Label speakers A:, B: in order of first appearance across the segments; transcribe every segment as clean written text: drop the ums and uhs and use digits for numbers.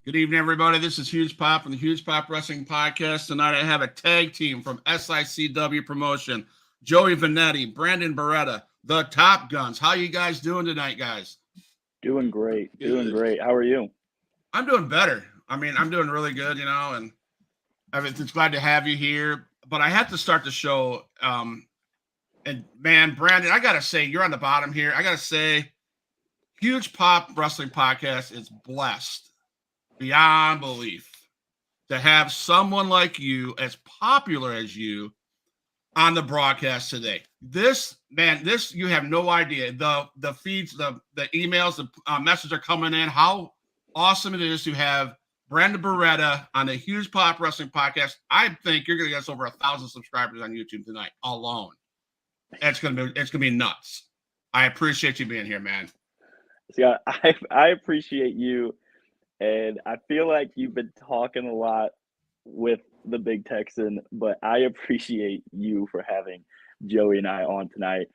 A: Good evening, everybody. This is Huge Pop from the Huge Pop Wrestling Podcast. Tonight I have a tag team from SICW Promotion. Joey Vanetti, Brandon Beretta, the Top Guns. How you guys doing tonight, guys?
B: Doing great. Doing great. How are you?
A: I'm doing better. I mean, I'm doing really good, and it's glad to have you here. But I have to start the show. And man, Brandon, I got to say, you're on the bottom here. I got to say, Huge Pop Wrestling Podcast is blessed beyond belief to have someone like you, as popular as you, on the broadcast today. This you have no idea. The feeds, the emails, the messages are coming in. How awesome it is to have Brandon Beretta on the Huge Pop Wrestling Podcast. I think you're going to get us over 1,000 subscribers on YouTube tonight alone. It's gonna be nuts. I appreciate you being here, man.
B: See, I appreciate you. And I feel like you've been talking a lot with the Big Texan, but I appreciate you for having Joey and I on tonight.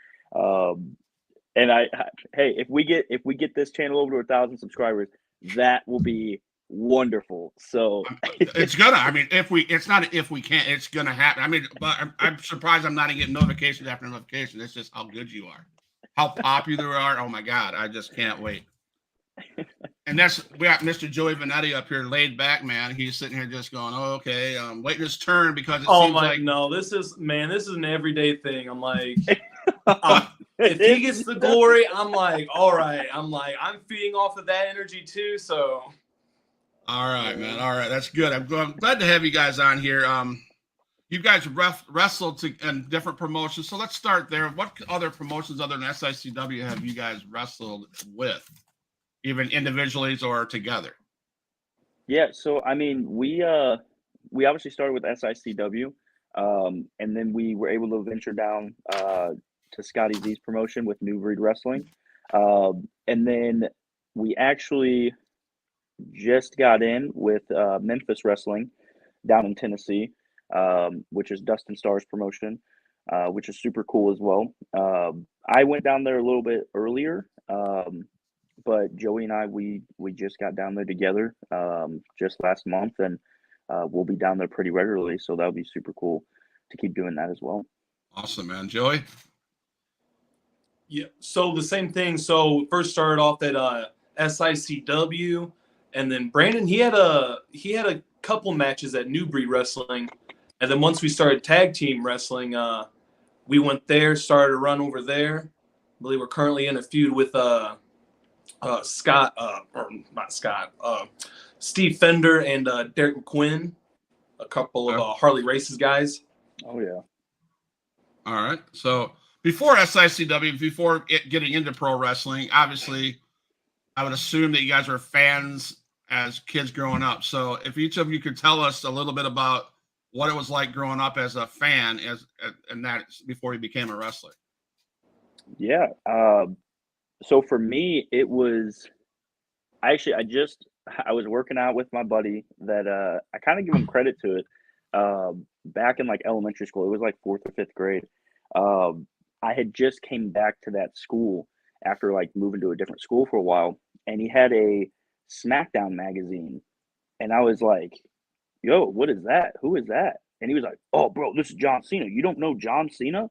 B: Hey, if we get this channel over to 1,000 subscribers, that will be wonderful. So
A: it's gonna. I mean, if we can't, it's gonna happen. I mean, but I'm surprised I'm not getting notifications after notification. It's just how good you are, how popular you are. Oh my God, I just can't wait. And we got Mr. Joey Vanetti up here, laid back, man. He's sitting here just going, "Oh, okay, waiting his turn because it seems like
C: no, this is an everyday thing." I'm like, if he gets the glory, I'm like, all right. I'm feeding off of that energy too. So,
A: all right, man. All right, that's good. I'm glad to have you guys on here. You guys wrestled in different promotions, so let's start there. What other promotions other than SICW have you guys wrestled with? Even individually or together?
B: Yeah, so I mean, we obviously started with SICW, and then we were able to venture down to Scotty Z's promotion with New Breed Wrestling, and then we actually just got in with Memphis Wrestling down in Tennessee, which is Dustin Starr's promotion, which is super cool as well. I went down there a little bit earlier. But Joey and I, we just got down there together just last month, and we'll be down there pretty regularly. So that'll be super cool to keep doing that as well.
A: Awesome, man. Joey?
C: Yeah. So the same thing. So first started off at SICW, and then Brandon he had a couple matches at New Breed Wrestling, and then once we started tag team wrestling, we went there, started a run over there. I believe we're currently in a feud with Steve Fender and Derek McQuinn, a couple of Harley Races guys.
B: Oh yeah.
A: All right. So before SICW, before getting into pro wrestling, obviously, I would assume that you guys were fans as kids growing up. So if each of you could tell us a little bit about what it was like growing up as a fan, and that before you became a wrestler.
B: Yeah. So for me, it was I was working out with my buddy that I kind of give him credit to it. Back in like elementary school, it was like 4th or 5th grade. I had just came back to that school after like moving to a different school for a while, and he had a SmackDown magazine, and I was like, "Yo, what is that? Who is that?" And he was like, "Oh, bro, this is John Cena. You don't know John Cena?"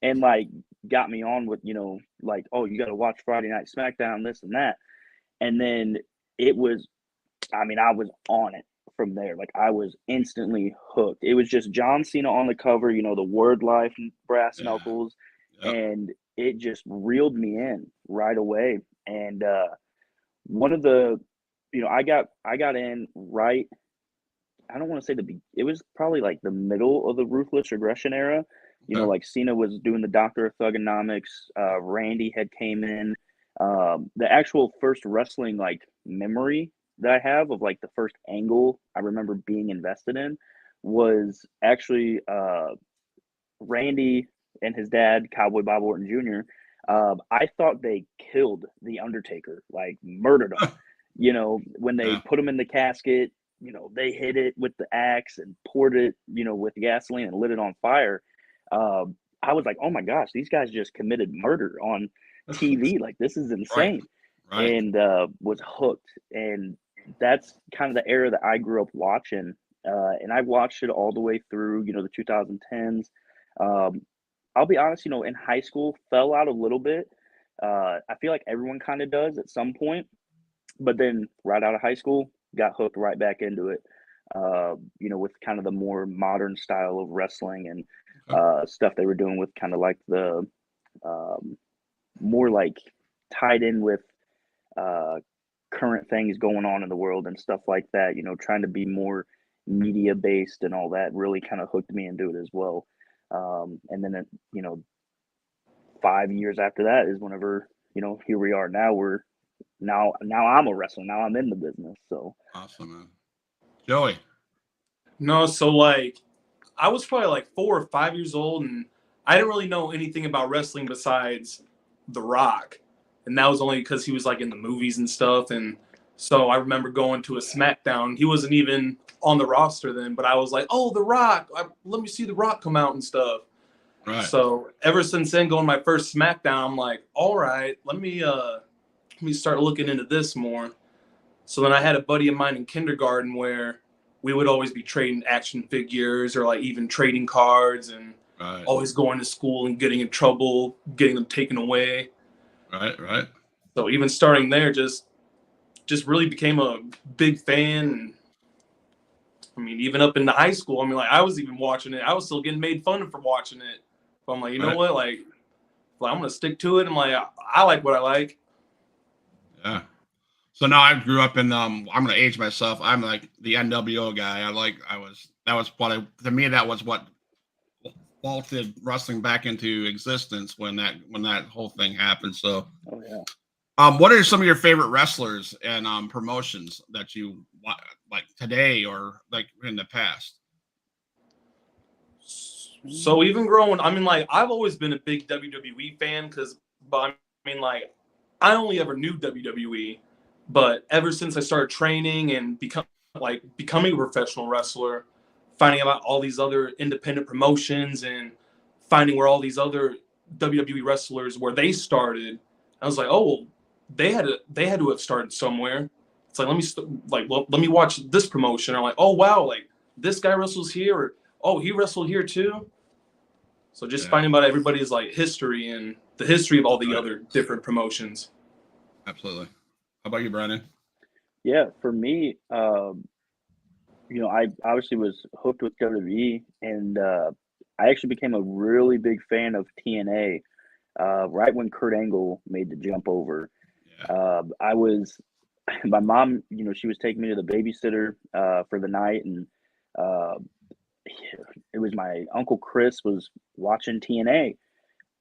B: And like got me on with, like, "Oh, you got to watch Friday Night SmackDown, this and that." And then I was on it from there. Like I was instantly hooked. It was just John Cena on the cover, the word life and brass knuckles. Yep. And it just reeled me in right away. And one of the, I got in right, I don't want to say it was probably like the middle of the Ruthless Aggression era. Like Cena was doing the Doctor of Thugonomics. Randy had came in. The actual first wrestling like memory that I have of like the first angle I remember being invested in was actually Randy and his dad, Cowboy Bob Orton Jr. I thought they killed the Undertaker, like murdered him. When they put him in the casket, they hit it with the axe and poured it, with gasoline and lit it on fire. I was like, oh my gosh, these guys just committed murder on TV. Like, this is insane.
A: Right.
B: And was hooked. And that's kind of the era that I grew up watching. And I watched it all the way through, the 2010s. I'll be honest, in high school, fell out a little bit. I feel like everyone kind of does at some point. But then right out of high school, got hooked right back into it, with kind of the more modern style of wrestling and stuff they were doing with kind of like the more like tied in with current things going on in the world and stuff like that, trying to be more media based and all that really kind of hooked me into it as well. And then, 5 years after that is whenever, here we are now. Now I'm a wrestler. Now I'm in the business. So
A: awesome, man. Joey.
C: No, so like I was probably like 4 or 5 years old, and I didn't really know anything about wrestling besides The Rock, and that was only because he was like in the movies and stuff. And so I remember going to a SmackDown. He wasn't even on the roster then, but I was like, "Oh, The Rock! Let me see The Rock come out and stuff."
A: Right.
C: So ever since then, going to my first SmackDown, I'm like, "All right, let me start looking into this more." So then I had a buddy of mine in kindergarten where we would always be trading action figures or like even trading cards and always going to school and getting in trouble, getting them taken away.
A: Right.
C: So even starting there, just really became a big fan. I mean, even up into high school, I mean, like I was even watching it. I was still getting made fun of for watching it. But I'm like, you know what? Like I'm gonna stick to it. I'm like, I like what I like.
A: Yeah. So now I grew up in I'm gonna age myself. I'm like the NWO guy. To me that was what vaulted wrestling back into existence when that whole thing happened. So
B: oh yeah.
A: What are some of your favorite wrestlers and promotions that you like today or like in the past?
C: So even growing, I mean, like I've always been a big WWE fan but I mean, like I only ever knew WWE, but ever since I started training and becoming a professional wrestler, finding out all these other independent promotions and finding where all these other WWE wrestlers where they started, I was like, oh, well, they had to have started somewhere. It's like let me watch this promotion. I'm like, oh wow, like this guy wrestles here, or oh he wrestled here too. So just finding about everybody's like history and the history of all the other different promotions.
A: Absolutely. How about you, Brandon?
B: Yeah, for me, I obviously was hooked with WWE, and I actually became a really big fan of TNA right when Kurt Angle made the jump over.
A: Yeah.
B: My mom, she was taking me to the babysitter for the night, and uh, it was my uncle Chris was watching TNA,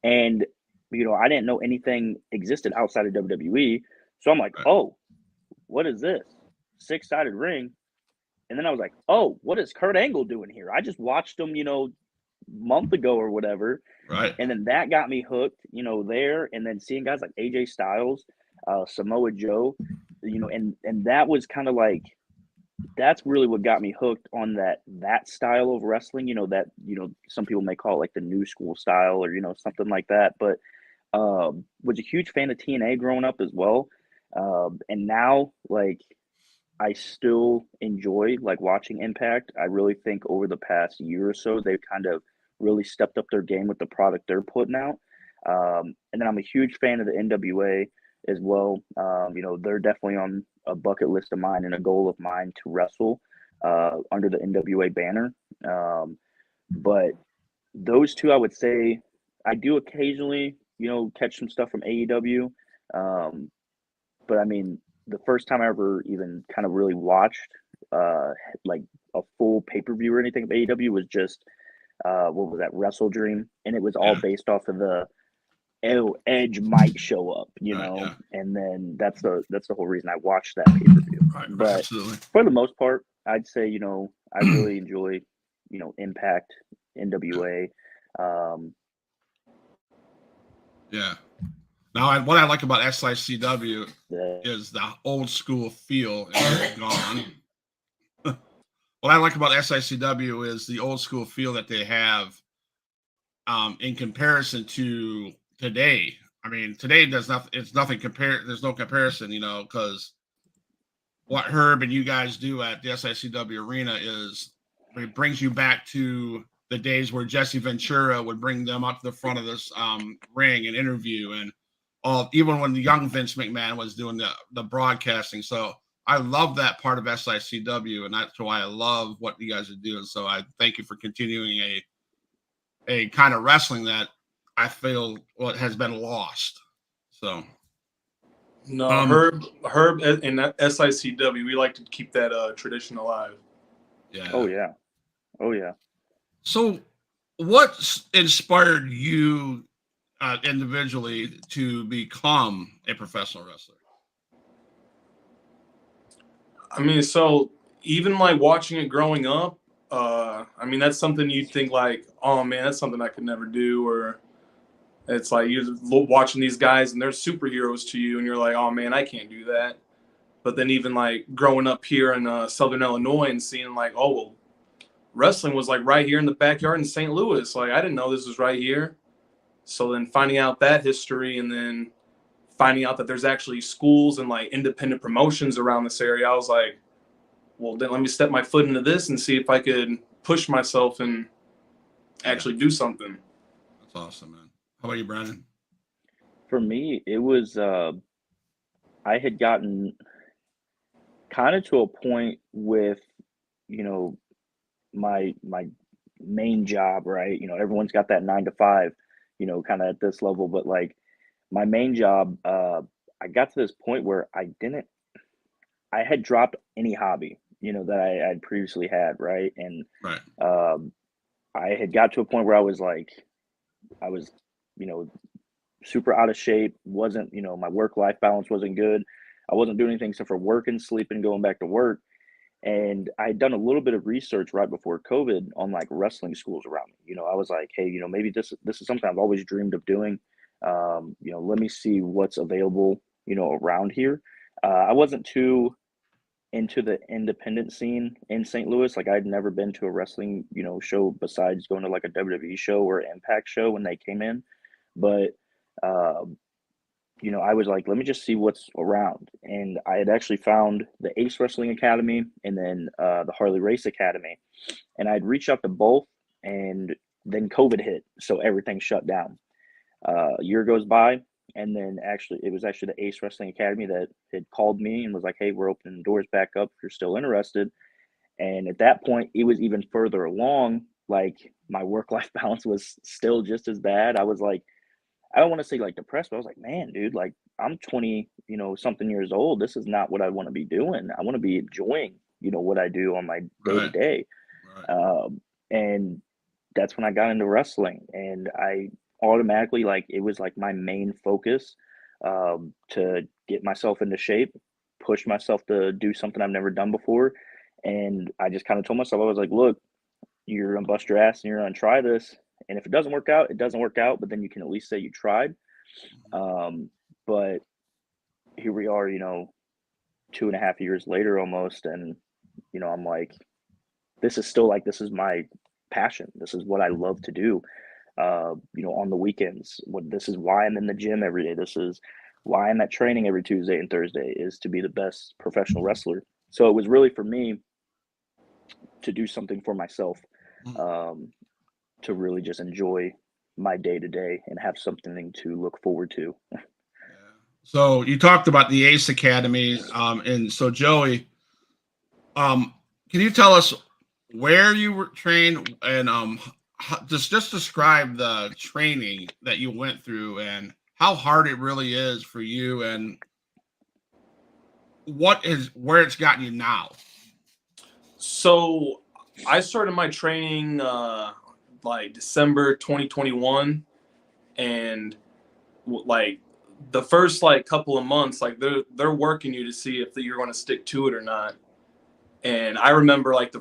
B: and I didn't know anything existed outside of WWE, so I'm like, oh, what is this? Six-sided ring. And then I was like, oh, what is Kurt Angle doing here? I just watched him, month ago or whatever.
A: Right.
B: And then that got me hooked, there. And then seeing guys like AJ Styles, Samoa Joe, and that was kind of like, that's really what got me hooked on that style of wrestling, that, some people may call it like the new school style or, something like that. But was a huge fan of TNA growing up as well. And now, like, I still enjoy like watching Impact. I really think over the past year or so, they've kind of really stepped up their game with the product they're putting out. And then I'm a huge fan of the NWA as well. They're definitely on a bucket list of mine and a goal of mine to wrestle under the NWA banner. But those two, I would say, I do occasionally, catch some stuff from AEW. But I mean, the first time I ever even kind of really watched like a full pay-per-view or anything of AEW was just what was that, Wrestle Dream, and it was all based off of the Edge might show up,
A: Yeah.
B: and then that's the whole reason I watched that pay-per-view.
A: Right,
B: But
A: absolutely.
B: for the most part, I'd say, I really enjoy, Impact, NWA.
A: Yeah. Now, what I like about SICW
B: The,
A: is the old school feel is gone. What I like about SICW is the old school feel that they have in comparison to today. I mean, today does nothing. It's nothing compared. There's no comparison, because what Herb and you guys do at the SICW arena is it brings you back to the days where Jesse Ventura would bring them up to the front of this ring and interview, and even when the young Vince McMahon was doing the broadcasting. So I love that part of SICW, and that's why I love what you guys are doing. So I thank you for continuing a kind of wrestling that I feel has been lost. So
C: No, Herb in SICW, we like to keep that tradition alive.
A: yeah.
B: Oh yeah.
A: So what inspired you individually to become a professional wrestler?
C: I mean, so even like watching it growing up, I mean, that's something you'd think like, oh man, that's something I could never do. Or it's like you're watching these guys and they're superheroes to you and you're like, oh man, I can't do that. But then even like growing up here in Southern Illinois and seeing like, oh, well, wrestling was like right here in the backyard in St. Louis. Like, I didn't know this was right here. So then finding out that history and then finding out that there's actually schools and like independent promotions around this area, I was like, well, then let me step my foot into this and see if I could push myself and actually do something.
A: That's awesome, man. How about you, Brandon?
B: For me, it was I had gotten kind of to a point with, my main job, right? Everyone's got that 9 to 5, kind of at this level, but like my main job, I got to this point where I had dropped any hobby, that I had previously had, right? And
A: Right.
B: I had got to a point where I was, you know, super out of shape, wasn't, my work-life balance wasn't good. I wasn't doing anything except for working, sleeping, going back to work. And I had done a little bit of research right before COVID on like wrestling schools around me. I was like, hey, maybe this is something I've always dreamed of doing. Let me see what's available, around here. I wasn't too into the independent scene in St. Louis. Like I'd never been to a wrestling, show besides going to like a WWE show or Impact show when they came in. But I was like, let me just see what's around. And I had actually found the Ace Wrestling Academy and then the Harley Race Academy. And I'd reached out to both, and then COVID hit. So everything shut down. A year goes by. And then it was actually the Ace Wrestling Academy that had called me and was like, hey, we're opening doors back up if you're still interested. And at that point, it was even further along. Like my work life balance was still just as bad. I was like, I don't want to say like depressed, but I was like, man, dude, like I'm 20, something years old. This is not what I want to be doing. I want to be enjoying, what I do on my day to day. And that's when I got into wrestling, and I automatically, like, it was like my main focus, to get myself into shape, push myself to do something I've never done before. And I just kind of told myself, I was like, look, you're gonna bust your ass and you're gonna try this. And if it doesn't work out, it doesn't work out, but then you can at least say you tried. But here we are, 2.5 years later almost. And, I'm like, this is my passion. This is what I love to do, on the weekends. This is why I'm in the gym every day. This is why I'm at training every Tuesday and Thursday, is to be the best professional wrestler. So it was really for me to do something for myself, to really just enjoy my day to day and have something to look forward to.
A: So you talked about the Ace Academy, and so Joey, can you tell us where you were trained and just describe the training that you went through and how hard it really is for you and where it's gotten you now?
C: So I started my training like December 2021, and like the first like couple of months, like they're working you to see if you're going to stick to it or not. And I remember like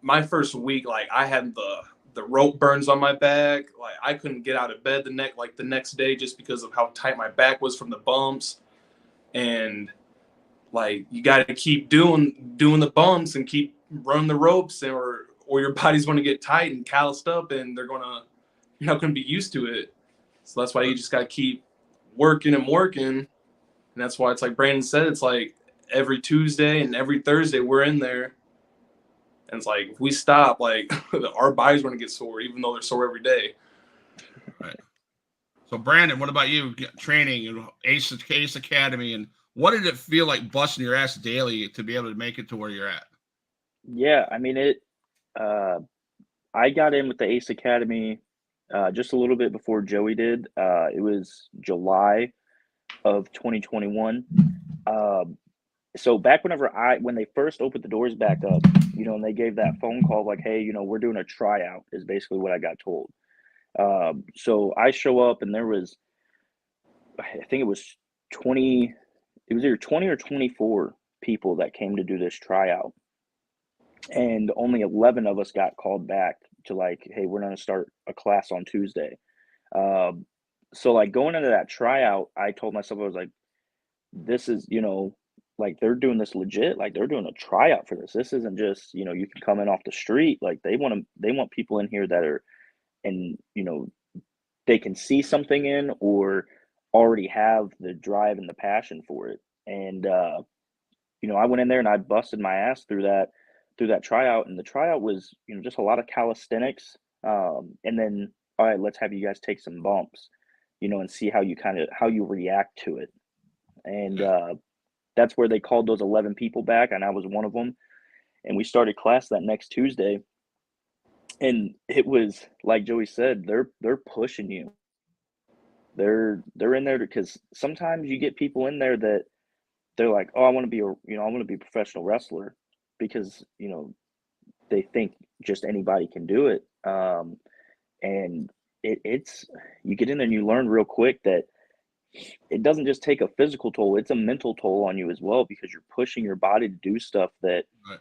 C: my first week, like I had the rope burns on my back. Like I couldn't get out of bed the next day just because of how tight my back was from the bumps. And like you got to keep doing the bumps and keep running the ropes, or your body's going to get tight and calloused up, and you're not going to be used to it. So that's why you just got to keep working and working. And that's why it's like Brandon said, it's like every Tuesday and every Thursday we're in there. And it's like if we stop, like our body's going to get sore, even though they're sore every day.
A: Right. So Brandon, what about you? Training and Ace Academy, and what did it feel like busting your ass daily to be able to make it to where you're at?
B: Yeah, I mean I got in with the Ace Academy just a little bit before Joey did. It was July of 2021. So back when they first opened the doors back up, and they gave that phone call like, hey, we're doing a tryout, is basically what I got told. So I show up, and there was, I think it was either 20 or 24 people that came to do this tryout. And only 11 of us got called back to like, hey, we're going to start a class on Tuesday. So like going into that tryout, I told myself, I was like, this is, like they're doing this legit, like they're doing a tryout for this. This isn't just, you can come in off the street. Like they want people in here that are, and, they can see something in or already have the drive and the passion for it. And, I went in there and I busted my ass through that tryout, and the tryout was, just a lot of calisthenics. And then, all right, let's have you guys take some bumps, and see how you react to it. And, that's where they called those 11 people back, and I was one of them. And we started class that next Tuesday. And it was like Joey said, they're pushing you. They're in there because sometimes you get people in there that they're like, oh, I want to be a professional wrestler, because they think just anybody can do it. And it's you get in there and you learn real quick that it doesn't just take a physical toll, it's a mental toll on you as well, because you're pushing your body to do stuff that
A: Right.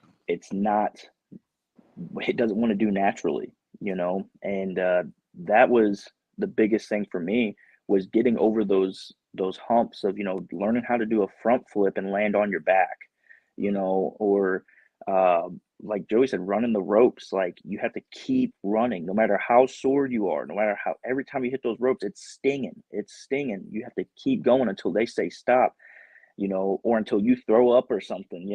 B: it doesn't want to do naturally, and that was the biggest thing for me, was getting over those humps of, learning how to do a front flip and land on your back, or like Joey said, running the ropes. Like you have to keep running, no matter how sore you are, no matter how, every time you hit those ropes, it's stinging. You have to keep going until they say stop, or until you throw up or something,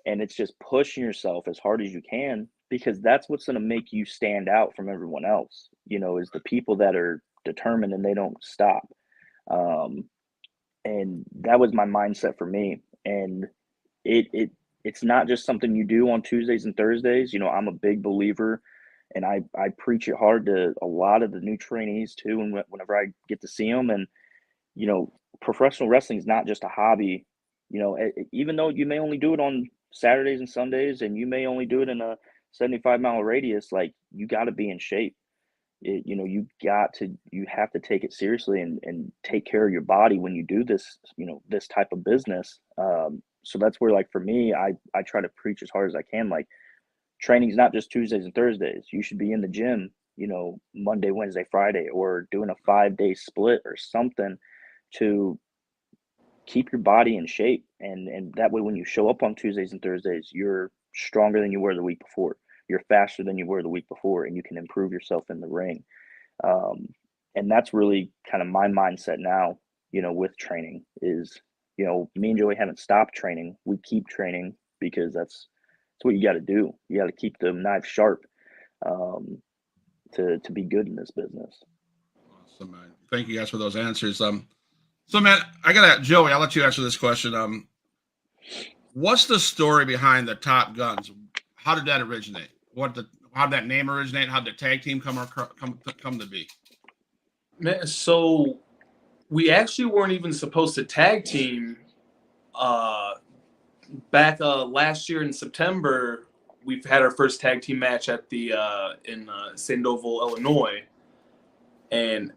B: and it's just pushing yourself as hard as you can, because that's what's going to make you stand out from everyone else, is the people that are determined and they don't stop. And that was my mindset for me. And it's not just something you do on Tuesdays and Thursdays. I'm a big believer, and I preach it hard to a lot of the new trainees too. And whenever I get to see them, and, professional wrestling is not just a hobby, even though you may only do it on Saturdays and Sundays, and you may only do it in a 75-mile radius, like you got to be in shape. You have to take it seriously and take care of your body when you do this, this type of business. So that's where, like, for me, I try to preach as hard as I can. Like, training's not just Tuesdays and Thursdays. You should be in the gym, Monday, Wednesday, Friday, or doing a 5-day split or something to keep your body in shape. And that way, when you show up on Tuesdays and Thursdays, you're stronger than you were the week before. You're faster than you were the week before, and you can improve yourself in the ring. And that's really kind of my mindset now, with training is, me and Joey haven't stopped training. We keep training because that's what you got to do. You got to keep the knife sharp, to be good in this business.
A: Awesome, man. Thank you guys for those answers. So man, Joey, I'll let you answer this question. What's the story behind the Top Guns? How did that originate? How did that name originate? How did the tag team come to be?
C: Man, so we actually weren't even supposed to tag team. Back last year in September, we've had our first tag team match at the in Sandoval, Illinois, and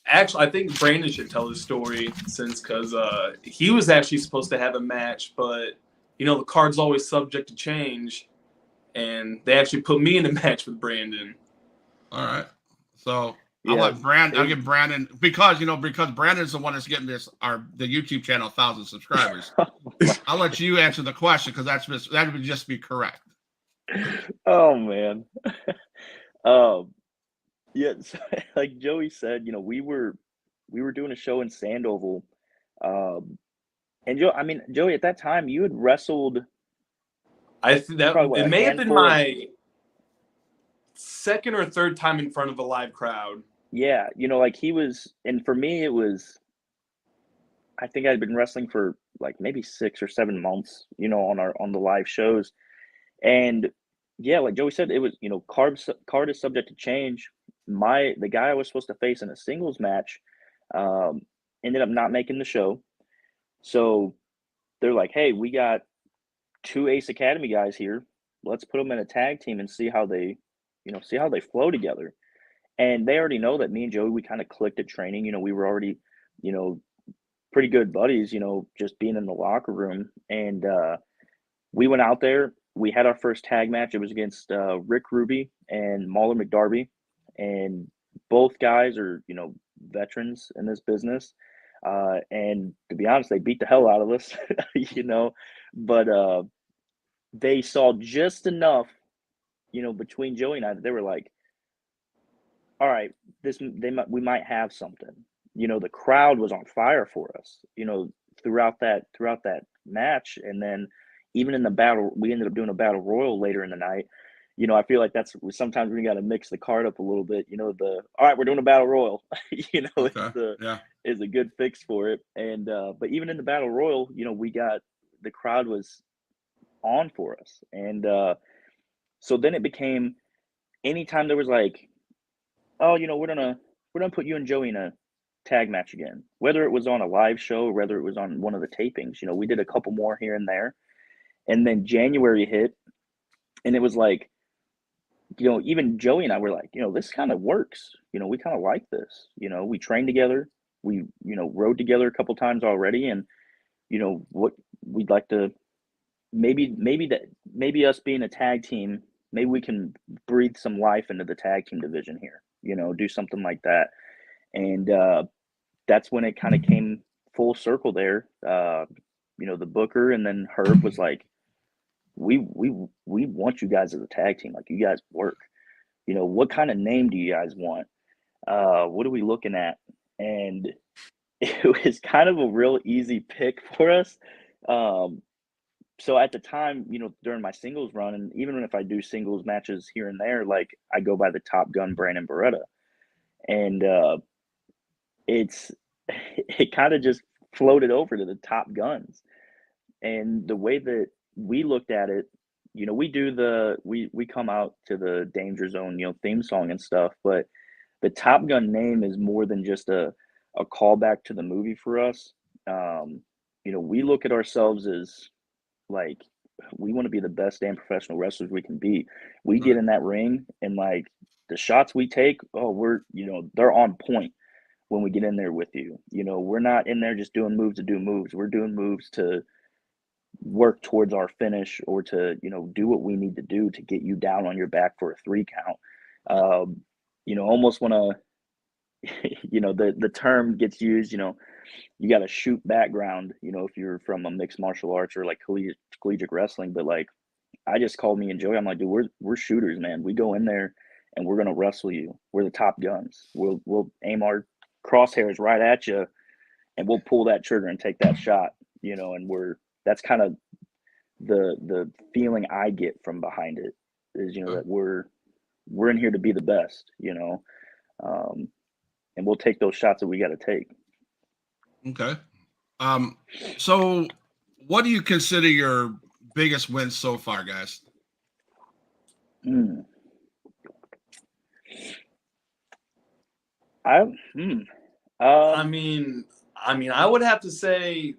C: actually I think Brandon should tell the story because he was actually supposed to have a match, but the card's always subject to change, and they actually put me in a match with Brandon.
A: All right, so. I'll get Brandon because Brandon's the one that's getting the YouTube channel 1,000 subscribers. I'll let you answer the question because that would just be correct.
B: Oh man. Yeah, so, like Joey said, we were doing a show in Sandoval. And Joey, at that time you had wrestled.
C: I think that it may have been my second or third time in front of a live crowd.
B: Yeah, like he was, and for me it was, I think I'd been wrestling for like maybe 6 or 7 months, on the live shows. And yeah, like Joey said, it was, card is subject to change. The guy I was supposed to face in a singles match ended up not making the show. So they're like, hey, we got 2 Ace Academy guys here. Let's put them in a tag team and see how they flow together. And they already know that me and Joey, we kind of clicked at training. We were already, pretty good buddies, just being in the locker room. And we went out there. We had our first tag match. It was against Rick Ruby and Mauler McDarby. And both guys are, veterans in this business. And to be honest, they beat the hell out of us, But they saw just enough, between Joey and I that they were like, all right, we might have something. The crowd was on fire for us, throughout that match. And then even in the battle, we ended up doing a battle royal later in the night. I feel like sometimes we got to mix the card up a little bit. All right, we're doing a battle royal.
A: Okay.
B: Is a good fix for it. And but even in the battle royal, the crowd was on for us. And so then it became, anytime there was like, oh, we're gonna put you and Joey in a tag match again. Whether it was on a live show or whether it was on one of the tapings, we did a couple more here and there. And then January hit, and it was like, even Joey and I were like, this kind of works. We kind of like this. We trained together. We, rode together a couple times already, and what we'd like to maybe us being a tag team, maybe we can breathe some life into the tag team division here. Do something like that. And that's when it kind of came full circle there. The booker and then Herb was like, we want you guys as a tag team. Like, you guys work. What kind of name do you guys want? What are we looking at? And it was kind of a real easy pick for us. So at the time, during my singles run, and even if I do singles matches here and there, like, I go by the Top Gun Brandon Beretta. And it kind of just floated over to the Top Guns. And the way that we looked at it, we come out to the Danger Zone, theme song and stuff, but the Top Gun name is more than just a callback to the movie for us. We look at ourselves as, like, we want to be the best damn professional wrestlers we can be. We get in that ring, and like, the shots we take, they're on point when we get in there with you. We're not in there just doing moves to do moves. We're doing moves to work towards our finish, or to, do what we need to do to get you down on your back for a 3 count. Almost want to, the term gets used, you got to shoot background, if you're from a mixed martial arts or like collegiate wrestling. But like, I just called me and Joey, I'm like, dude, we're shooters, man. We go in there and we're going to wrestle you. We're the Top Guns. We'll aim our crosshairs right at you, and we'll pull that trigger and take that shot, and that's kind of the feeling I get from behind it is, that we're in here to be the best, and we'll take those shots that we got to take.
A: Okay. So what do you consider your biggest wins so far, guys?
C: I would have to say,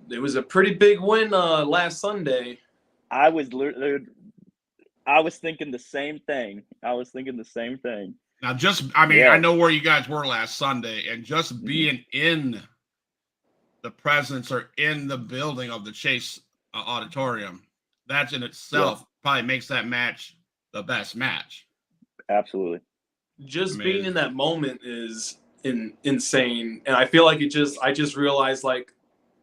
C: it was a pretty big win last Sunday.
B: I was literally, I was thinking the same thing.
A: Now, I mean, I
B: Yeah.
A: know where you guys were last Sunday, and just
B: Mhm.
A: being in the presence or in the building of the Chase Auditorium, that in itself probably makes that match the best match.
B: Absolutely.
A: I
C: Just being
A: mean,
C: in that moment is insane, and I feel like I just realized like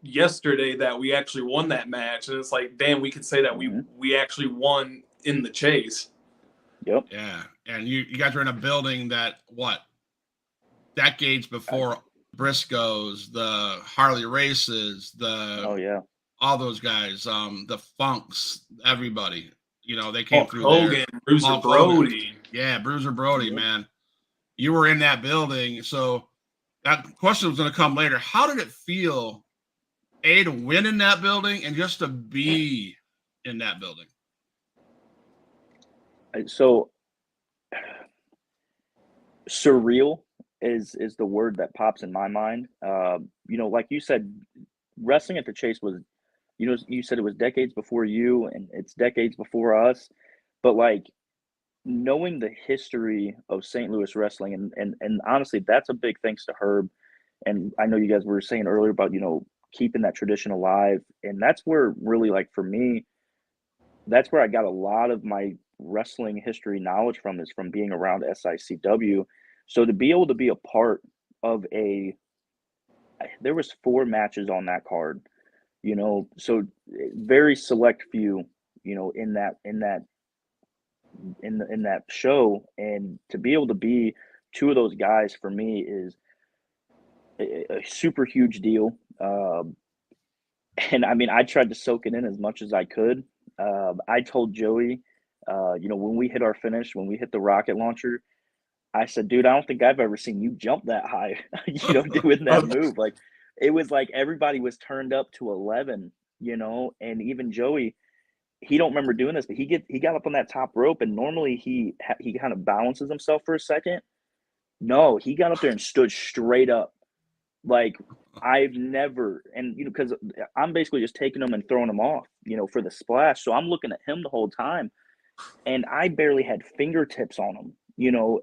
C: yesterday that we actually won that match, and it's like, damn, we could say that
B: Mhm.
C: we actually won in the chase.
B: Yep.
A: yeah. And you guys were in a building that, what, decades before Briscoes, the Harley races,
B: Oh yeah.
A: all those guys, the Funks, everybody, they came
C: Hulk
A: through there.
C: Hogan, Bruiser
A: Hulk Hogan.
C: Brody.
A: Yeah, Bruiser Brody,
B: Yep.
A: man. You were in that building. So that question was going to come later. How did it feel, A, to win in that building and just to be in that building?
B: So surreal is the word that pops in my mind. Like you said, wrestling at the Chase was, you said it was decades before you, and it's decades before us. But like knowing the history of St. Louis wrestling, and honestly, that's a big thanks to Herb. And I know you guys were saying earlier about keeping that tradition alive, and that's where really like for me, that's where I got a lot of my wrestling history knowledge from is from being around SICW. So to be able to be a part of there was 4 matches on that card, so very select few, in that show, and to be able to be 2 of those guys for me is a super huge deal. And I mean, I tried to soak it in as much as I could. I told Joey, when we hit our finish, when we hit the rocket launcher, I said, dude, I don't think I've ever seen you jump that high, doing that move. Like, it was like everybody was turned up to 11, and even Joey, he don't remember doing this, but he got up on that top rope, and normally he kind of balances himself for a second. No, he got up there and stood straight up. Like, I've never, and because I'm basically just taking him and throwing him off, for the splash. So I'm looking at him the whole time, and I barely had fingertips on him,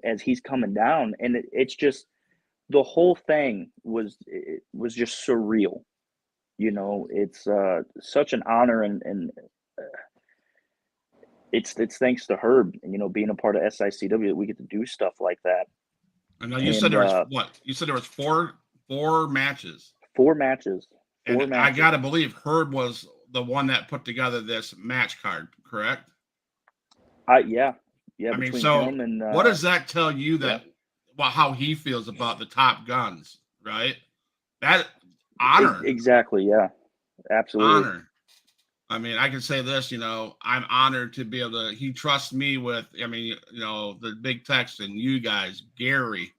B: as he's coming down, and it's just the whole thing was just surreal. It's such an honor, and it's thanks to Herb, and being a part of SICW that we get to do stuff like that.
A: And now you said
B: And
A: there was what? You said there was four matches.
B: 4 matches,
A: And
B: 4
A: I
B: matches.
A: gotta believe Herb was the one that put together this match card, correct?
B: Yeah,
A: I mean,
B: between
A: so
B: him and
A: what does that tell you
B: yeah.
A: about how he feels about the Top Guns, right? That honor,
B: Exactly, yeah, absolutely.
A: honor. I mean, I can say this, I'm honored to be able to. He trusts me with, I mean, the Big Tex and you guys, Gary,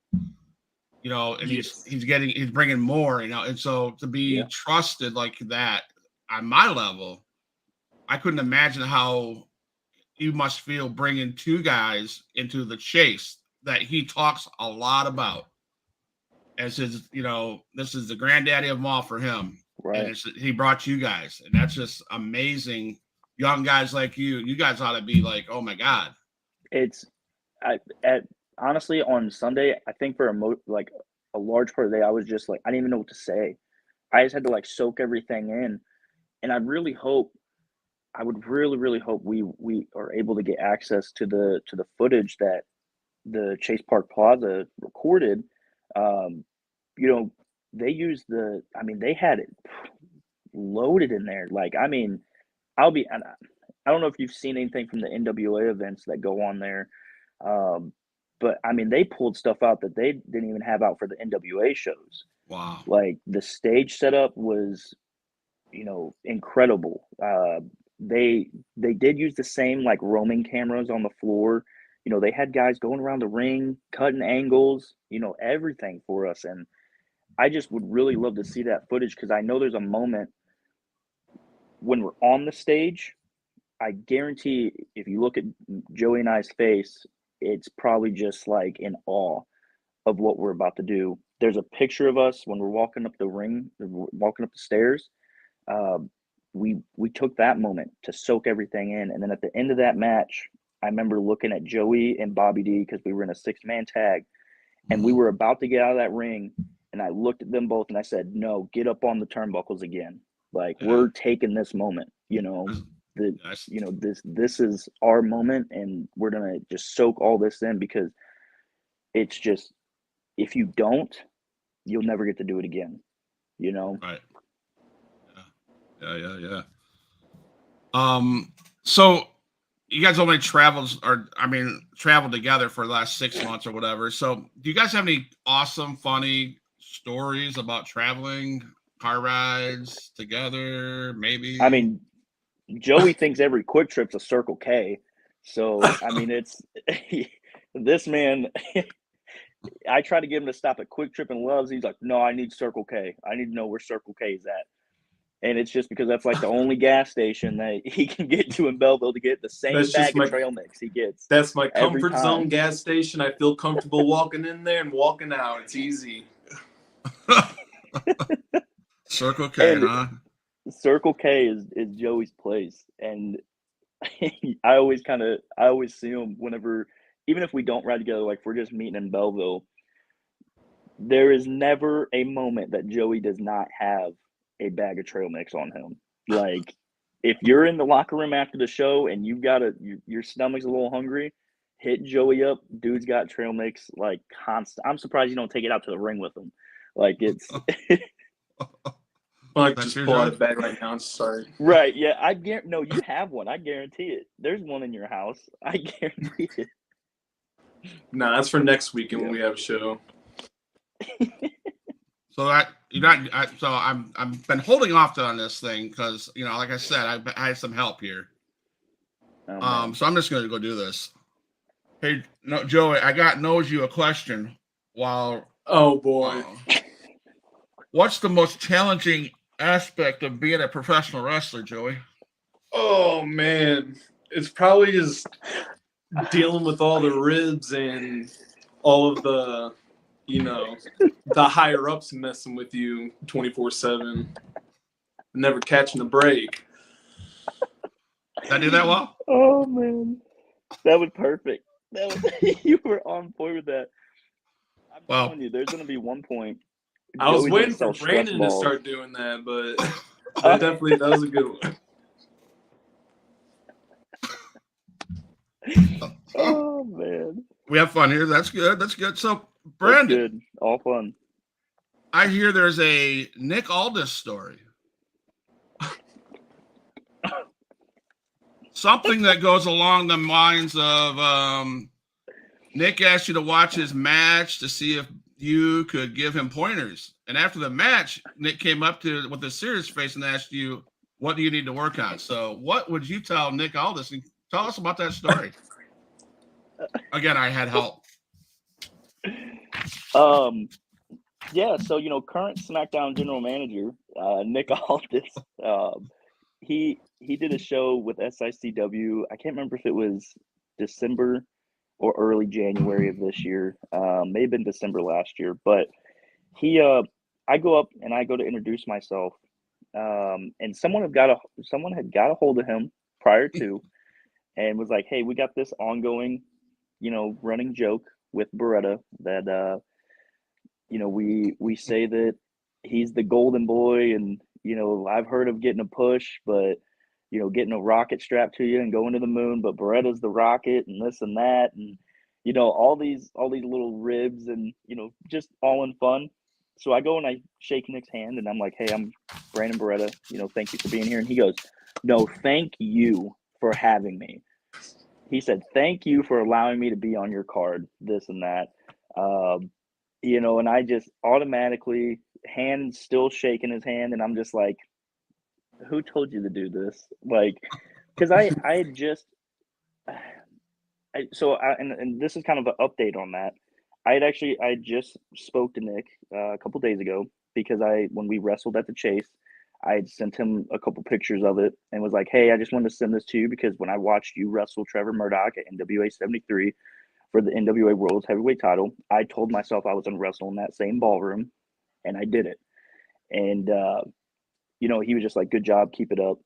A: and
C: Yes.
A: he's bringing more, and so to be
B: Yeah.
A: trusted like that on my level, I couldn't imagine how you must feel bringing 2 guys into the Chase that he talks a lot about as his, this is the granddaddy of them all for him. And
B: Right.
A: he brought you guys, and that's just amazing. Young guys like you guys ought to be like, oh my God.
B: It's at honestly on Sunday, I think for like a large part of the day, I was just like I didn't even know what to say. I just had to like soak everything in, and I would really really hope we are able to get access to the footage that the Chase Park Plaza recorded. Um, you know, they used I mean, they had it loaded in there. Like, I mean, I don't know if you've seen anything from the NWA events that go on there, um, but I mean, they pulled stuff out that they didn't even have out for the NWA shows.
A: Wow.
B: Like the stage setup was, incredible. They did use the same like roaming cameras on the floor. They had guys going around the ring, cutting angles, everything for us. And I just would really love to see that footage because I know there's a moment when we're on the stage. I guarantee if you look at Joey and I's face, it's probably just like in awe of what we're about to do. There's a picture of us when we're walking up the ring, walking up the stairs. Uh, we took that moment to soak everything in. And then at the end of that match, I remember looking at Joey and Bobby D, because we were in a 6-man tag, and we were about to get out of that ring. And I looked at them both and I said, no, get up on the turnbuckles again. Like, we're taking this moment, this is our moment, and we're going to just soak all this in, because it's just, if you don't, you'll never get to do it again,
A: Right. Yeah. So you guys only traveled together for the last 6 months or whatever. So do you guys have any awesome, funny stories about traveling, car rides together? Maybe.
B: I mean, Joey thinks every Quick Trip's a Circle K. So, I mean, it's this man. I try to get him to stop at Quick Trip and Loves. He's like, no, I need Circle K. I need to know where Circle K is at. And it's just because that's like the only gas station that he can get to in Belleville to get the same bag of trail mix he gets.
C: That's my comfort zone gas station. I feel comfortable walking in there and walking out. It's easy.
A: Circle K, huh?
B: Circle K is Joey's place. And I always see him whenever, even if we don't ride together, like if we're just meeting in Belleville, there is never a moment that Joey does not have a bag of trail mix on him. Like, if you're in the locker room after the show and you've got your stomach's a little hungry, hit Joey up. Dude's got trail mix like constant. I'm surprised you don't take it out to the ring with him. Like, it's
C: like, just pull out a bag right now. I'm sorry.
B: Right? Yeah, no, you have one. I guarantee it. There's one in your house. I guarantee it.
C: Nah, that's for next weekend when we have a show.
A: So I've been holding off on this thing because, like I said, I had some help here. So I'm just going to go do this. Hey, no, Joey, I got knows you a question.
C: Oh boy,
A: what's the most challenging aspect of being a professional wrestler, Joey?
C: Oh man, it's probably just dealing with all the ribs and all of the, the higher ups messing with you 24/7, never catching a break.
A: Did I do that well?
B: Oh man, that was perfect. You were on point with that. I'm telling you, there's going to be one point.
C: I was waiting for Brandon to start doing that, but that was a good
B: one. Oh man,
A: we have fun here. That's good. So, Brandon,
B: that's good. All fun.
A: I hear there's a Nick Aldis story. Something that goes along the lines of Nick asked you to watch his match to see if you could give him pointers. And after the match, Nick came up to with a serious face and asked you, what do you need to work on? So what would you tell Nick Aldis? And tell us about that story. Again, I had help.
B: Yeah, so current SmackDown general manager, Nick Aldis, he did a show with SICW. I can't remember if it was December or early January of this year. May have been December last year, but I go up and I go to introduce myself, and someone had got a hold of him prior to, and was like, "Hey, we got this ongoing, running joke with Beretta that, we say that he's the golden boy, and I've heard of getting a push, but getting a rocket strapped to you and going to the moon, but Beretta's the rocket and this and that, and all these little ribs, and just all in fun." So I go and I shake Nick's hand and I'm like, "Hey, I'm Brandon Beretta. Thank you for being here." And he goes, "No, thank you for having me." He said, "Thank you for allowing me to be on your card, this and that." And I just automatically, hand still shaking his hand, and I'm just like, who told you to do this? Like, because I had just, and this is kind of an update on that. I just spoke to Nick a couple days ago, because when we wrestled at the Chase, I had sent him a couple pictures of it and was like, "Hey, I just wanted to send this to you because when I watched you wrestle Trevor Murdoch at NWA 73 for the NWA World's Heavyweight title, I told myself I was going to wrestle in that same ballroom, and I did it." And you know, he was just like, "Good job, keep it up."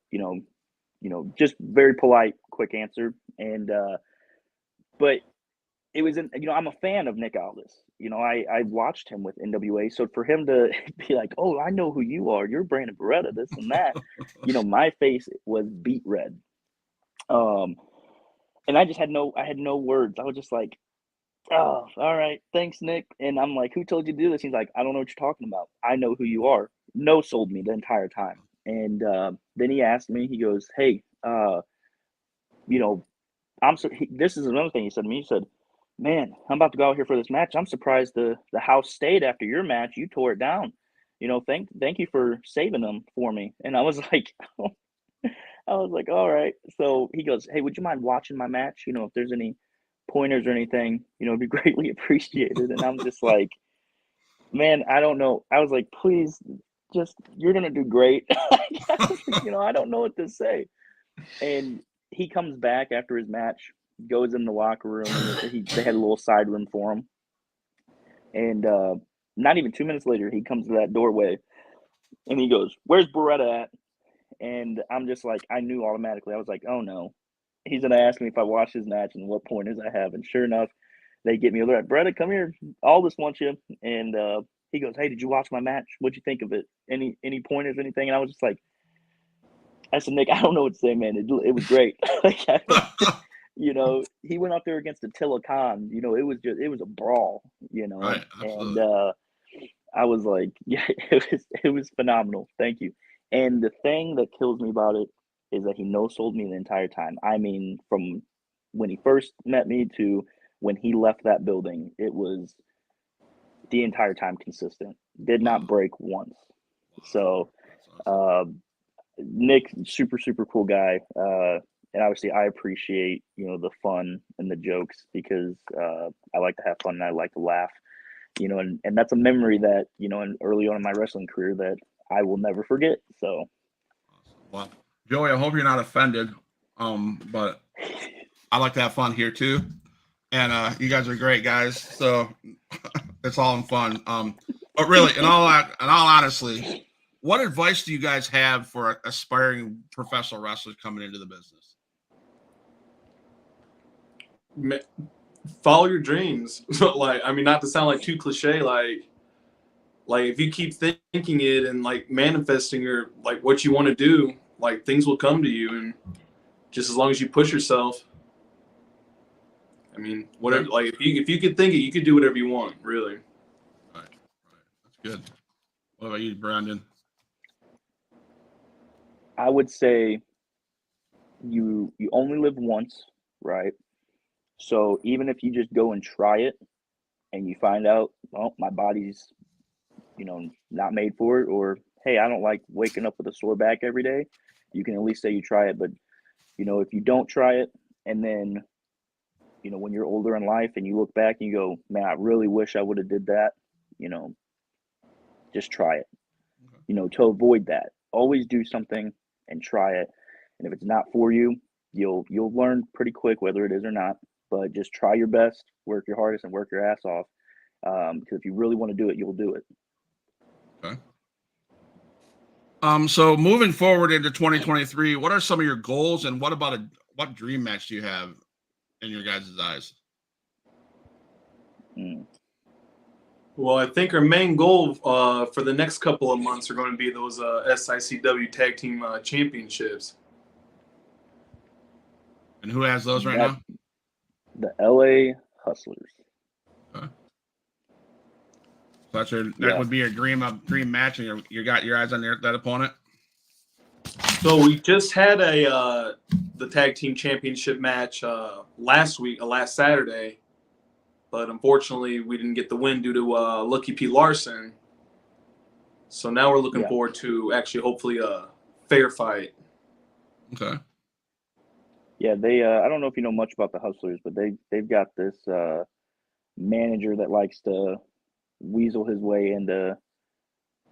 B: Just very polite, quick answer. And but it was I'm a fan of Nick Aldis. I watched him with NWA. So for him to be like, "Oh, I know who you are. You're Brandon Beretta, this and that," my face was beet red. And I had no words. I was just like, "Oh, all right, thanks, Nick." And I'm like, "Who told you to do this?" He's like, "I don't know what you're talking about. I know who you are." No sold me the entire time. And then he asked me, he goes, "Hey, you know, this is another thing he said to me. He said, "Man, I'm about to go out here for this match. I'm surprised the house stayed after your match. You tore it down. Thank you for saving them for me." And I was like, "All right." So he goes, "Hey, would you mind watching my match? If there's any pointers or anything, it'd be greatly appreciated." And I'm just like, "Man, I don't know." I was like, "Please, just you're gonna do great." I don't know what to say. And he comes back after his match, goes in the locker room, and they had a little side room for him. And not even 2 minutes later, he comes to that doorway, and he goes, "Where's Beretta at?" And I'm just like, I knew automatically. I was like, "Oh no, he's gonna ask me if I watched his match and what pointers I have." And sure enough, they get me over at Beretta. Come here, Aldis wants you. And he goes, "Hey, did you watch my match? What'd you think of it? Any pointers, anything?" And I was just like, I said, "Nick, I don't know what to say, man. It was great." He went out there against Attila Khan. It was a brawl.
A: Right,
B: And
A: absolutely.
B: I was like, yeah, it was phenomenal. Thank you. And the thing that kills me about it is that he no sold me the entire time. I mean, from when he first met me to when he left that building, it was the entire time consistent. Did
A: Wow.
B: not break once. So,
A: That's awesome.
B: Nick, super super cool guy. And obviously, I appreciate the fun and the jokes because I like to have fun and I like to laugh. And that's a memory that early on in my wrestling career that I will never forget. So,
A: Well, Joey, I hope you're not offended. But I like to have fun here too. And you guys are great guys. So it's all in fun. But really, in all honesty, what advice do you guys have for aspiring professional wrestlers coming into the business?
C: Follow your dreams. Like, I mean, not to sound like too cliche, like if you keep thinking it and like manifesting your like what you want to do, like things will come to you, and just as long as you push yourself. I mean, whatever.
A: Okay.
C: Like if you could think it, you could do whatever you want. Really.
A: Right. That's good. What about you, Brandon?
B: I would say you only live once, right? So even if you just go and try it and you find out, well, my body's not made for it, or hey, I don't like waking up with a sore back every day, you can at least say you try it. But if you don't try it, and then when you're older in life and you look back and you go, "Man, I really wish I would have did that," you know just try it. To avoid that, always do something and try it. And if it's not for you, you'll learn pretty quick whether it is or not. But just try your best, work your hardest, and work your ass off. Because if you really want to do it, you'll do it.
A: Okay. So moving forward into 2023, what are some of your goals, and what dream match do you have in your guys' eyes?
B: Mm.
C: Well, I think our main goal for the next couple of months are going to be those SICW Tag Team Championships.
A: And who has those right
B: That
A: now?
B: the LA Hustlers.
A: Okay. So that
B: Yeah.
A: would be your dream match, and you got your eyes on that opponent.
C: So we just had the Tag Team Championship match last Saturday, but unfortunately we didn't get the win due to Lucky P. Larson. So now we're looking
B: Yeah.
C: forward to actually hopefully a fair fight.
A: Okay.
B: Yeah, they I don't know if you know much about the Hustlers, but they've got this manager that likes to weasel his way into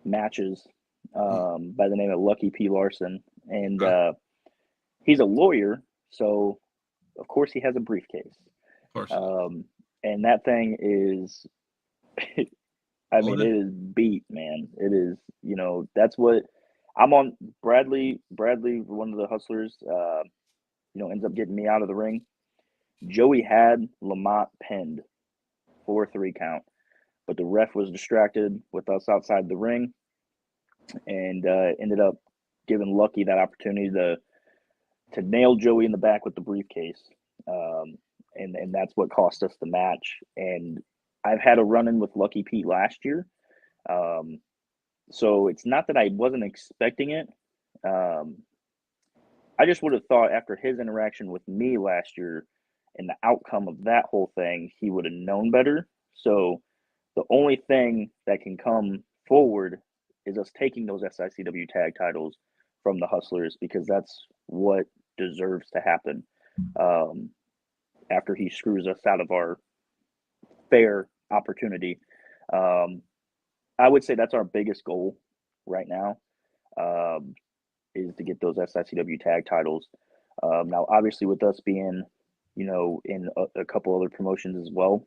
B: matches by the name of Lucky P. Larson. And
A: Okay.
B: he's a lawyer, so of course he has a briefcase.
A: Of course.
B: And that thing is I mean,
A: Loaded?
B: it is beat, man. It is, that's what I'm on Bradley. Bradley, one of the hustlers, ends up getting me out of the ring. Joey had Lamont pinned for a 3 count, but the ref was distracted with us outside the ring, and ended up giving Lucky that opportunity to nail Joey in the back with the briefcase, and that's what cost us the match. And I've had a run-in with Lucky Pete last year, so it's not that I wasn't expecting it. I just would have thought after his interaction with me last year and the outcome of that whole thing, he would have known better. So the only thing that can come forward is us taking those SICW tag titles from the Hustlers, because that's what deserves to happen after he screws us out of our fair opportunity. I would say that's our biggest goal right now, is to get those SICW tag titles. Now, obviously, with us being, in a couple other promotions as well,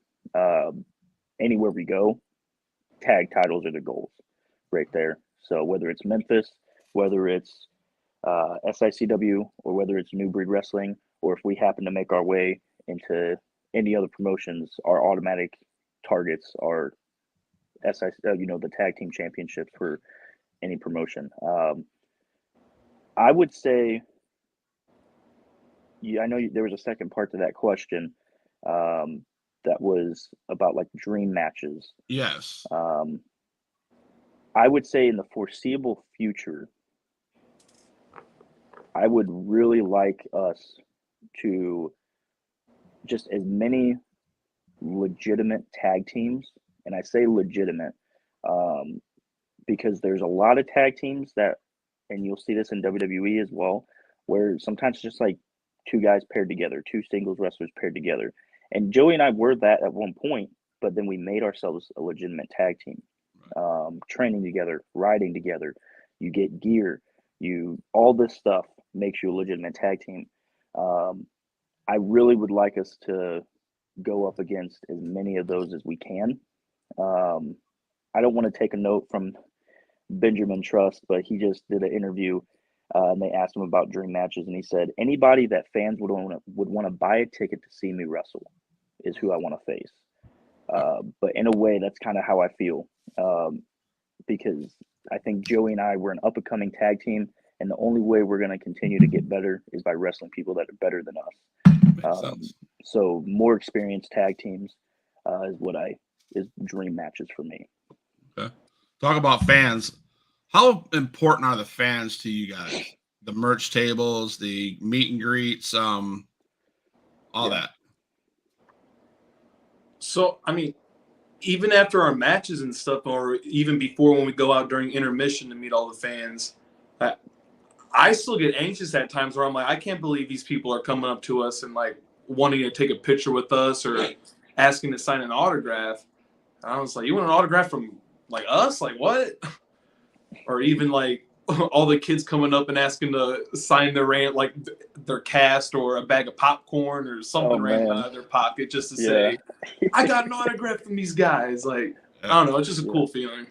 B: anywhere we go, tag titles are the goals right there. So whether it's Memphis, whether it's SICW, or whether it's New Breed Wrestling, or if we happen to make our way into any other promotions, our automatic targets are the tag team championships for any promotion. I would say, I know there was a second part to that question, that was about like dream matches.
A: Yes.
B: I would say in the foreseeable future, I would really like us to just as many legitimate tag teams, and I say legitimate because there's a lot of tag teams that, and you'll see this in WWE as well, where sometimes it's just like 2 guys paired together, 2 singles wrestlers paired together. And Joey and I were that at one point, but then we made ourselves a legitimate tag team, training together, riding together. You get gear, all this stuff makes you a legitimate tag team. I really would like us to go up against as many of those as we can. I don't want to take a note from Benjamin Trust, but he just did an interview, and they asked him about dream matches, and he said anybody that fans would want to buy a ticket to see me wrestle is who I want to face. But in a way, that's kind of how I feel, because I think Joey and I were an up-and-coming tag team, and the only way we're going to continue to get better is by wrestling people that are better than us. So more experienced tag teams is dream matches for me.
A: Okay. Talk about fans. How important are the fans to you guys? The merch tables, the meet and greets, all that.
C: So, I mean, even after our matches and stuff, or even before when we go out during intermission to meet all the fans, I still get anxious at times where I'm like, I can't believe these people are coming up to us and like wanting to take a picture with us or asking to sign an autograph. And I was like, you want an autograph from like us? Like what? Or even like all the kids coming up and asking to sign their cast or a bag of popcorn or something random out of their pocket just to say, I got an autograph from these guys. Like, I don't know. It's just a cool feeling.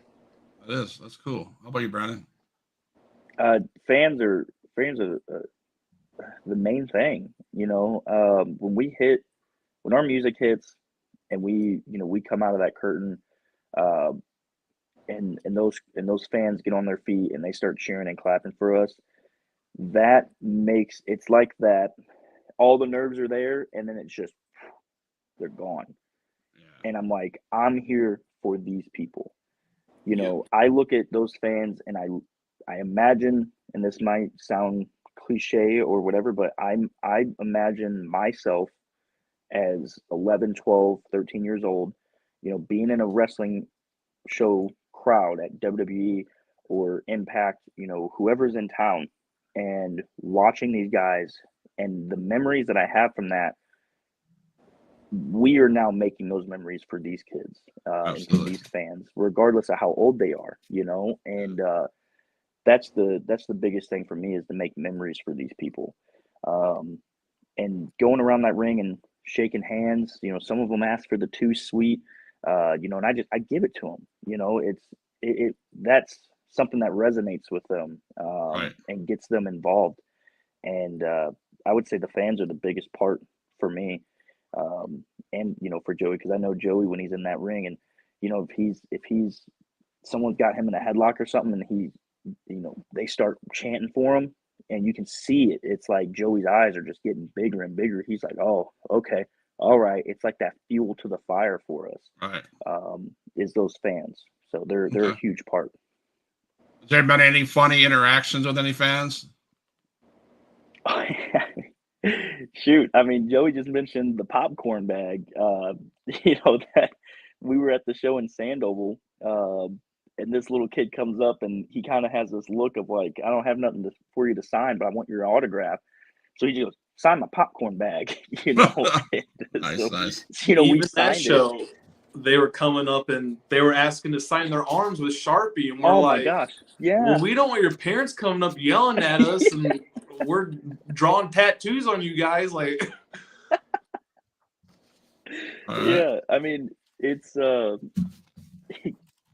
A: It is. That's cool. How about you, Brandon?
B: Fans are the main thing, when our music hits and we come out of that curtain, and those fans get on their feet and they start cheering and clapping for us, that makes it's like that all the nerves are there and then it's just they're gone. And I'm like, I'm here for these people. I look at those fans and I imagine, and this might sound cliche or whatever, but I imagine myself as 11, 12, 13 years old, being in a wrestling show crowd at WWE or Impact, whoever's in town, and watching these guys and the memories that I have from that. We are now making those memories for these kids and for these fans, regardless of how old they are, and that's the biggest thing for me, is to make memories for these people, and going around that ring and shaking hands. Some of them ask for the too sweet, and I give it to them. That's something that resonates with them,
A: Right.
B: and gets them involved. And I would say the fans are the biggest part for me, and for Joey, because I know Joey when he's in that ring, and if he's someone's got him in a headlock or something, and they start chanting for him, and you can see it. It's like Joey's eyes are just getting bigger and bigger. He's like, oh, okay, all right. It's like that fuel to the fire for us.
A: Right.
B: Is those fans. So they're a
A: Okay.
B: huge part.
A: Has there been any funny interactions with any fans?
B: Shoot, I mean, Joey just mentioned the popcorn bag. That we were at the show in Sandoval, and this little kid comes up and he kind of has this look of like, I don't have nothing for you to sign, but I want your autograph. So he just goes, sign my popcorn bag,
A: Nice,
B: So,
A: nice.
B: we
C: Even that
B: signed it.
C: show, they were coming up and they were asking to sign their arms with Sharpie, and we're
B: Oh my
C: like,
B: gosh, yeah.
C: well, we don't want your parents coming up yelling at us, and we're drawing tattoos on you guys. Like,
A: All right.
B: Yeah, I mean, it's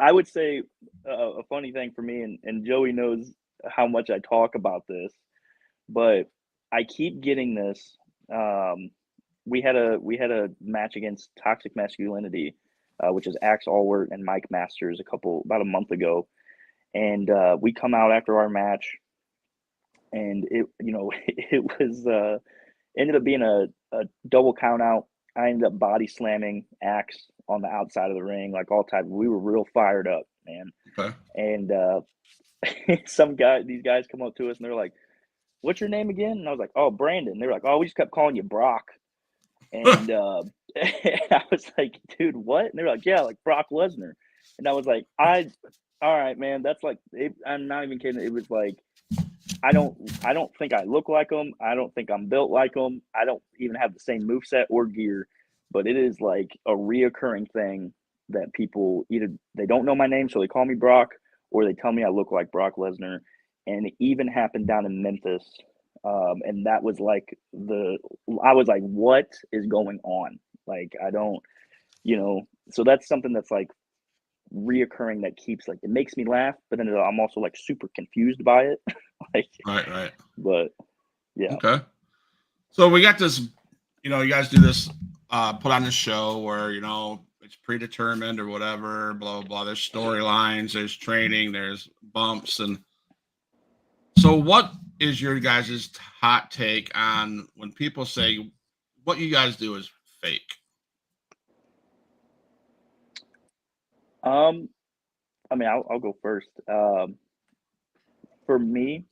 B: I would say a funny thing for me, and Joey knows how much I talk about this, but I keep getting this. We had a match against Toxic Masculinity, which is Axe Allward and Mike Masters about a month ago, and we come out after our match, and it was ended up being a double count out. I ended up body slamming Axe on the outside of the ring, like all type. We were real fired up, man.
A: Okay.
B: And these guys come up to us and they're like, "What's your name again?" And I was like, "Oh, Brandon." They were like, "Oh, we just kept calling you Brock." And I was like, "Dude, what?" And they were like, "Yeah, like Brock Lesnar." And I was like, all right, man. That's like, I'm not even kidding. It was like, I don't think I look like them. I don't think I'm built like them. I don't even have the same moveset or gear, but it is like a reoccurring thing that people either they don't know my name, so they call me Brock, or they tell me I look like Brock Lesnar. And it even happened down in Memphis. And that was like I was like, what is going on? Like, I don't, so that's something that's like reoccurring that keeps like, it makes me laugh, but then I'm also like super confused by it. Like,
A: Right.
B: but yeah.
A: Okay. So we got this, you guys do this, put on this show where, it's predetermined or whatever, blah, blah, blah. There's storylines, there's training, there's bumps. And so what is your guys' hot take on when people say what you guys do is fake?
B: I mean, I'll go first. For me,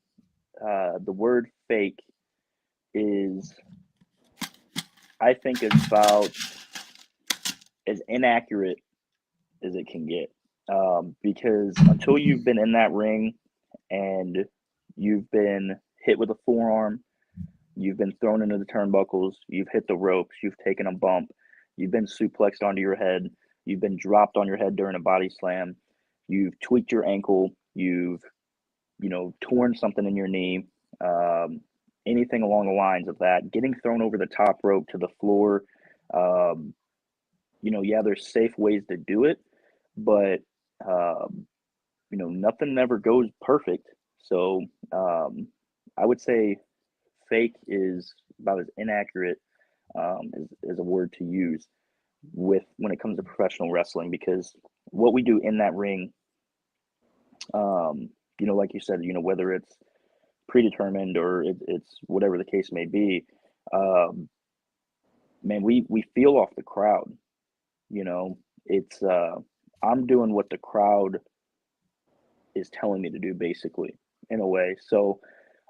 B: the word fake is, I think, is about as inaccurate as it can get. Because until you've been in that ring and you've been hit with a forearm, you've been thrown into the turnbuckles, you've hit the ropes, you've taken a bump, you've been suplexed onto your head, you've been dropped on your head during a body slam, you've tweaked your ankle, you've torn something in your knee, anything along the lines of that, getting thrown over the top rope to the floor. Yeah, there's safe ways to do it, but nothing ever goes perfect. So I would say fake is about as inaccurate as a word to use when it comes to professional wrestling, because what we do in that ring, like you said, whether it's predetermined or it's whatever the case may be, man, we feel off the crowd. It's I'm doing what the crowd is telling me to do, basically, in a way. So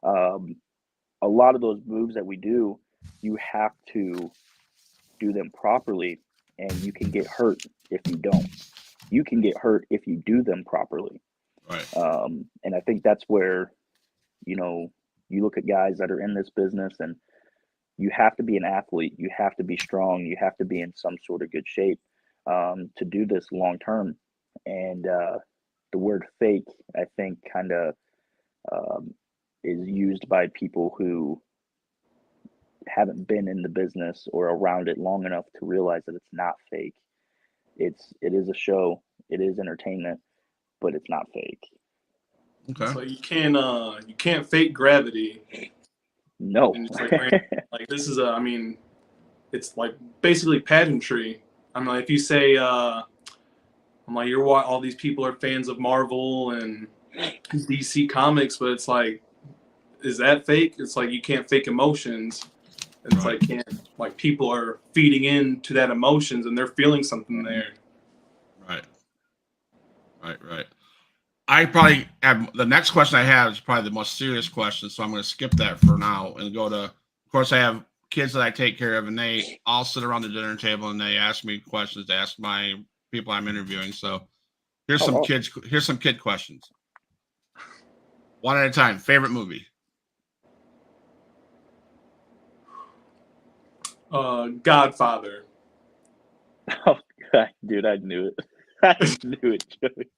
B: a lot of those moves that we do, you have to do them properly, and you can get hurt if you don't. You can get hurt if you do them properly.
A: Right.
B: And I think that's where, you look at guys that are in this business, and you have to be an athlete. You have to be strong. You have to be in some sort of good shape to do this long term. And the word fake, I think, kind of is used by people who haven't been in the business or around it long enough to realize that it's not fake. It is a show. It is entertainment, but it's not fake.
A: Okay.
C: So you can't fake gravity.
B: No.
C: And it's like this is I mean, it's like basically pageantry. I'm like, if you say, I'm like, all these people are fans of Marvel and DC Comics, but it's like, is that fake? It's like you can't fake emotions. It's
A: Right.
C: like people are feeding into that emotions and they're feeling something there.
A: Right. I probably have the next question I have is probably the most serious question, so I'm going to skip that for now and go to. Of course, I have kids that I take care of, and they all sit around the dinner table and they ask me questions. They ask my people I'm interviewing. So here's some kids. Here's some kid questions. One at a time. Favorite movie?
C: Godfather.
B: Oh, God, dude, I knew it. I knew it, Joey.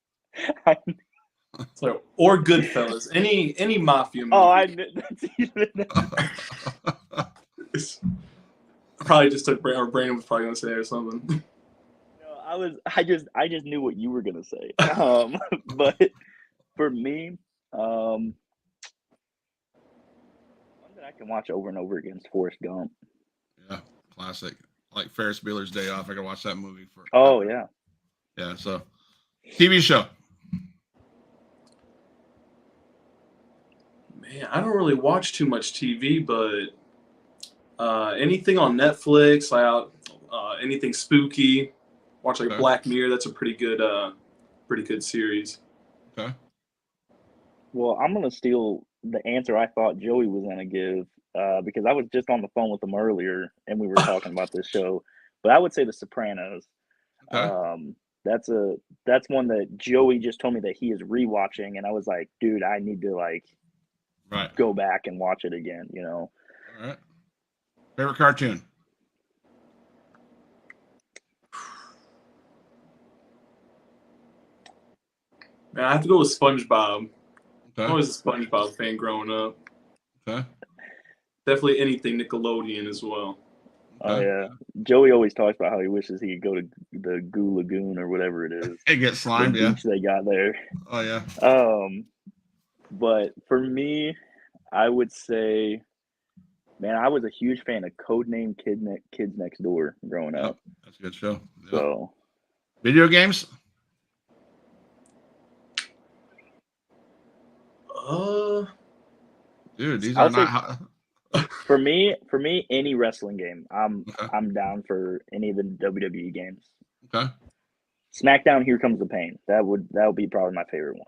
C: So, or Goodfellas. Any mafia movie.
B: Oh, I knew that's even.
C: Probably just took or Brandon was probably gonna say or something.
B: No, I just knew what you were gonna say. But for me, one that I can watch over and over again is Forrest Gump.
A: Yeah, classic. Like Ferris Bueller's Day Off. I can watch that movie for.
B: Oh yeah.
A: Yeah. So, TV show.
C: Man, I don't really watch too much TV, but anything on Netflix, anything spooky. Watch like Black Mirror. That's a pretty good series.
A: Okay.
B: Well, I'm gonna steal the answer I thought Joey was gonna give because I was just on the phone with him earlier and we were talking about this show. But I would say The Sopranos.
A: Okay.
B: That's one that Joey just told me that he is rewatching, and I was like, dude, I need to go back and watch it again.
A: All right. Favorite cartoon?
C: Man, I have to go with SpongeBob.
A: Okay.
C: I was a SpongeBob fan growing up.
A: Okay.
B: Definitely
C: anything Nickelodeon as well.
B: Oh yeah, Joey always talks about how he wishes he could go to the Goo Lagoon or whatever it is.
A: It gets slimed,
B: the beach they got there.
A: Oh yeah.
B: But for me, I would say, man, I was a huge fan of Codename Kids Next Door growing up.
A: That's a good show. Yep.
B: So,
A: video games. Dude, these are not.
B: For me, any wrestling game, I'm down for any of the WWE games.
A: Okay.
B: SmackDown, Here Comes the Pain. That would be probably my favorite one.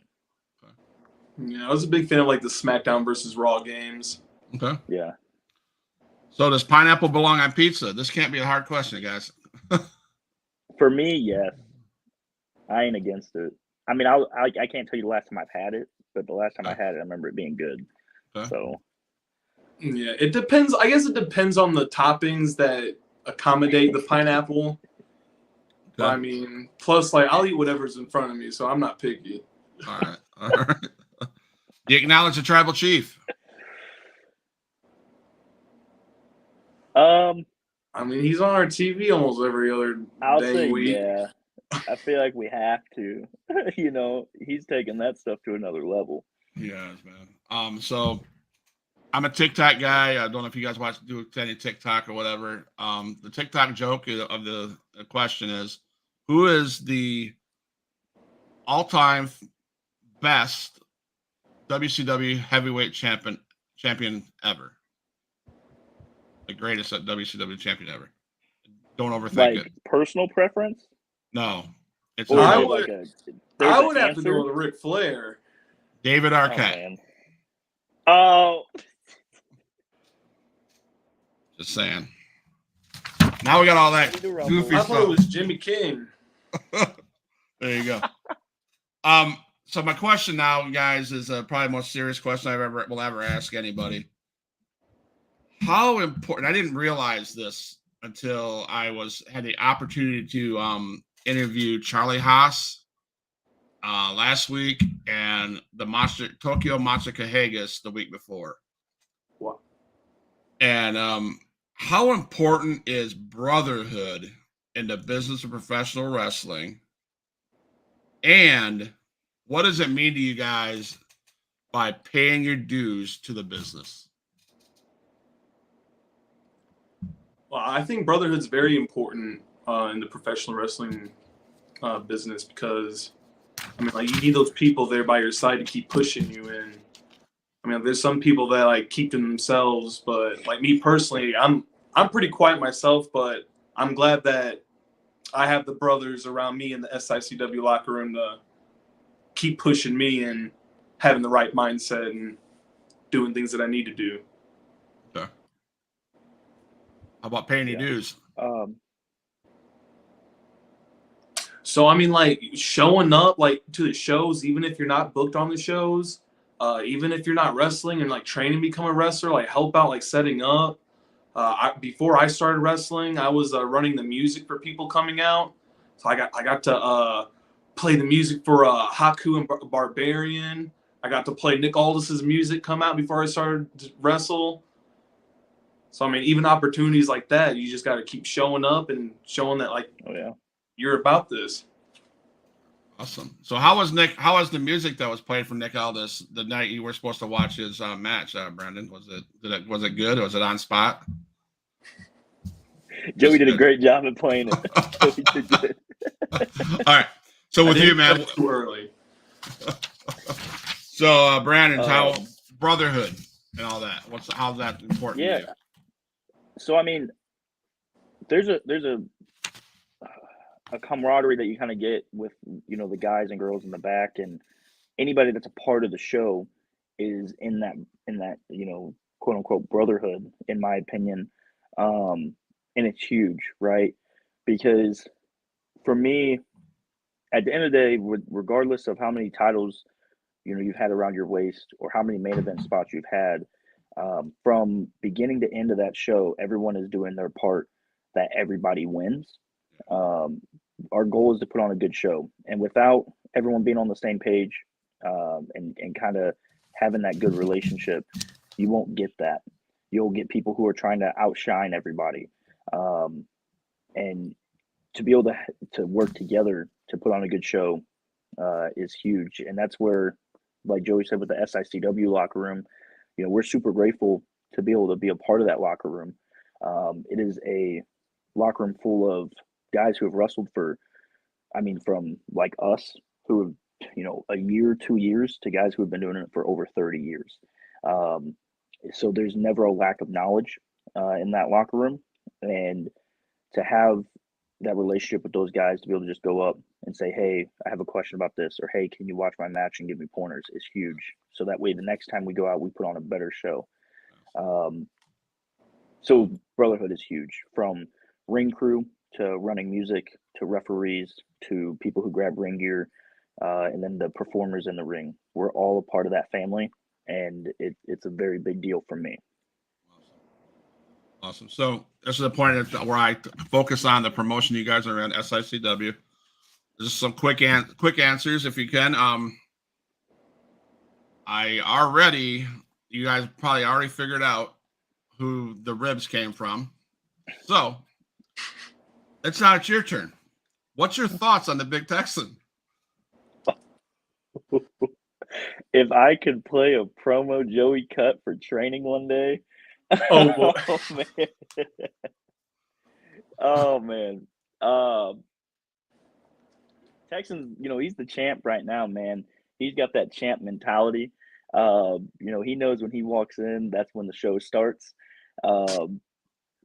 C: Okay. Yeah, I was a big fan of like the SmackDown versus Raw games.
A: Okay.
B: Yeah.
A: So does pineapple belong on pizza? This can't be a hard question, guys.
B: For me, yes. I ain't against it. I mean, I can't tell you the last time I've had it, but the last time I had it, I remember it being good.
A: Okay.
B: So.
C: Yeah, it depends. I guess it depends on the toppings that accommodate the pineapple. Okay. I mean, plus, like, I'll eat whatever's in front of me, so I'm not picky.
A: All right. Do you acknowledge the tribal chief?
C: I mean, he's on our TV almost every other day week.
B: Yeah. I feel like we have to. He's taking that stuff to another level.
A: Yes, man. So I'm a TikTok guy. I don't know if you guys do any TikTok or whatever. The TikTok joke of the question is, who is the all-time best WCW heavyweight champion ever? The greatest WCW champion ever. Don't overthink it.
B: Personal preference?
A: No. It's
C: I would have to go with Ric Flair.
A: David Arquette.
B: Oh.
A: Just saying. Now we got all that goofy
C: I
A: stuff.
C: thought it was Jimmy King.
A: There you go. So my question now, guys, is probably the most serious question I will ever ask anybody. How important? I didn't realize this until I had the opportunity to interview Charlie Haas last week and the Tokyo Monster Kahagas the week before.
C: Wow.
A: And how important is brotherhood in the business of professional wrestling? And what does it mean to you guys by paying your dues to the business?
C: Well, I think brotherhood's very important in the professional wrestling business because, I mean, like you need those people there by your side to keep pushing you. And I mean, there's some people that like keep to themselves, but like me personally, I'm pretty quiet myself, but I'm glad that I have the brothers around me in the SICW locker room to keep pushing me and having the right mindset and doing things that I need to do.
A: Okay. How about paying your dues?
C: So I mean, like showing up like to the shows, even if you're not booked on the shows, even if you're not wrestling and like training to become a wrestler, like help out like setting up. Before I started wrestling, I was running the music for people coming out, so I got to play the music for Haku and Barbarian. I got to play Nick Aldis's music come out before I started to wrestle. So I mean, even opportunities like that, you just got to keep showing up and showing that like you're about this.
A: Awesome. So how was the music that was played from Nick Aldis the night you were supposed to watch his match, Brandon? Was it good? Was it on spot?
B: Joey did a great job at playing it. Joey did good.
A: All right. So with you, man.
C: Too early.
A: So Brandon, how brotherhood and all that? How's that important to you?
B: So I mean, there's a camaraderie that you kind of get with, you know, the guys and girls in the back, and anybody that's a part of the show is in that, you know, quote unquote brotherhood, in my opinion. And it's huge, right? Because for me, at the end of the day, regardless of how many titles, you know, you've had around your waist or how many main event spots you've had, from beginning to end of that show, everyone is doing their part that everybody wins. Our goal is to put on a good show, and without everyone being on the same page, and kind of having that good relationship, you won't get that. You'll get people who are trying to outshine everybody, and to be able to work together to put on a good show is huge. And that's where, like Joey said, with the SICW locker room, you know, we're super grateful to be able to be a part of that locker room. It is a locker room full of guys who have wrestled for, I mean, from like us who have, you know, a year, 2 years, to guys who have been doing it for over 30 years. So there's never a lack of knowledge in that locker room, and to have that relationship with those guys, to be able to just go up and say, hey, I have a question about this, or hey, can you watch my match and give me pointers, is huge. So that way the next time we go out, we put on a better show. So brotherhood is huge, from ring crew to running music to referees to people who grab ring gear, and then the performers in the ring. We're all a part of that family, and it's a very big deal for me.
A: Awesome. So this is the point where I focus on the promotion you guys are in, SICW. Just some quick answers if you can. You guys probably already figured out who the ribs came from. So it's your turn. What's your thoughts on the Big Texan?
B: If I could play a promo Joey cut for training one day.
C: Oh boy.
B: Oh man. Texans, you know, he's the champ right now, man. He's got that champ mentality. You know, he knows when he walks in, that's when the show starts. And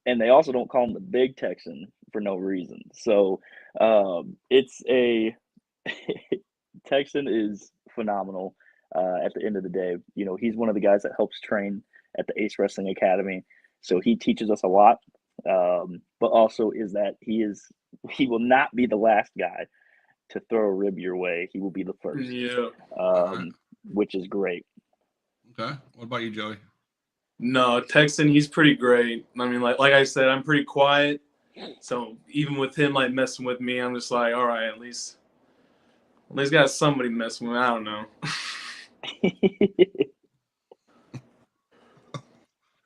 B: they also don't call him the Big Texan for no reason. So it's a Texan is phenomenal. At the end of the day, you know, he's one of the guys that helps train at the Ace Wrestling Academy. So he teaches us a lot. But also is that he will not be the last guy to throw a rib your way. He will be the first.
C: Yeah.
A: Right.
B: Which is great.
A: Okay. What about you, Joey?
C: No, Texan, he's pretty great. I mean, like I said, I'm pretty quiet. So even with him like messing with me, I'm just like, all right, at least got somebody messing with me. I don't know.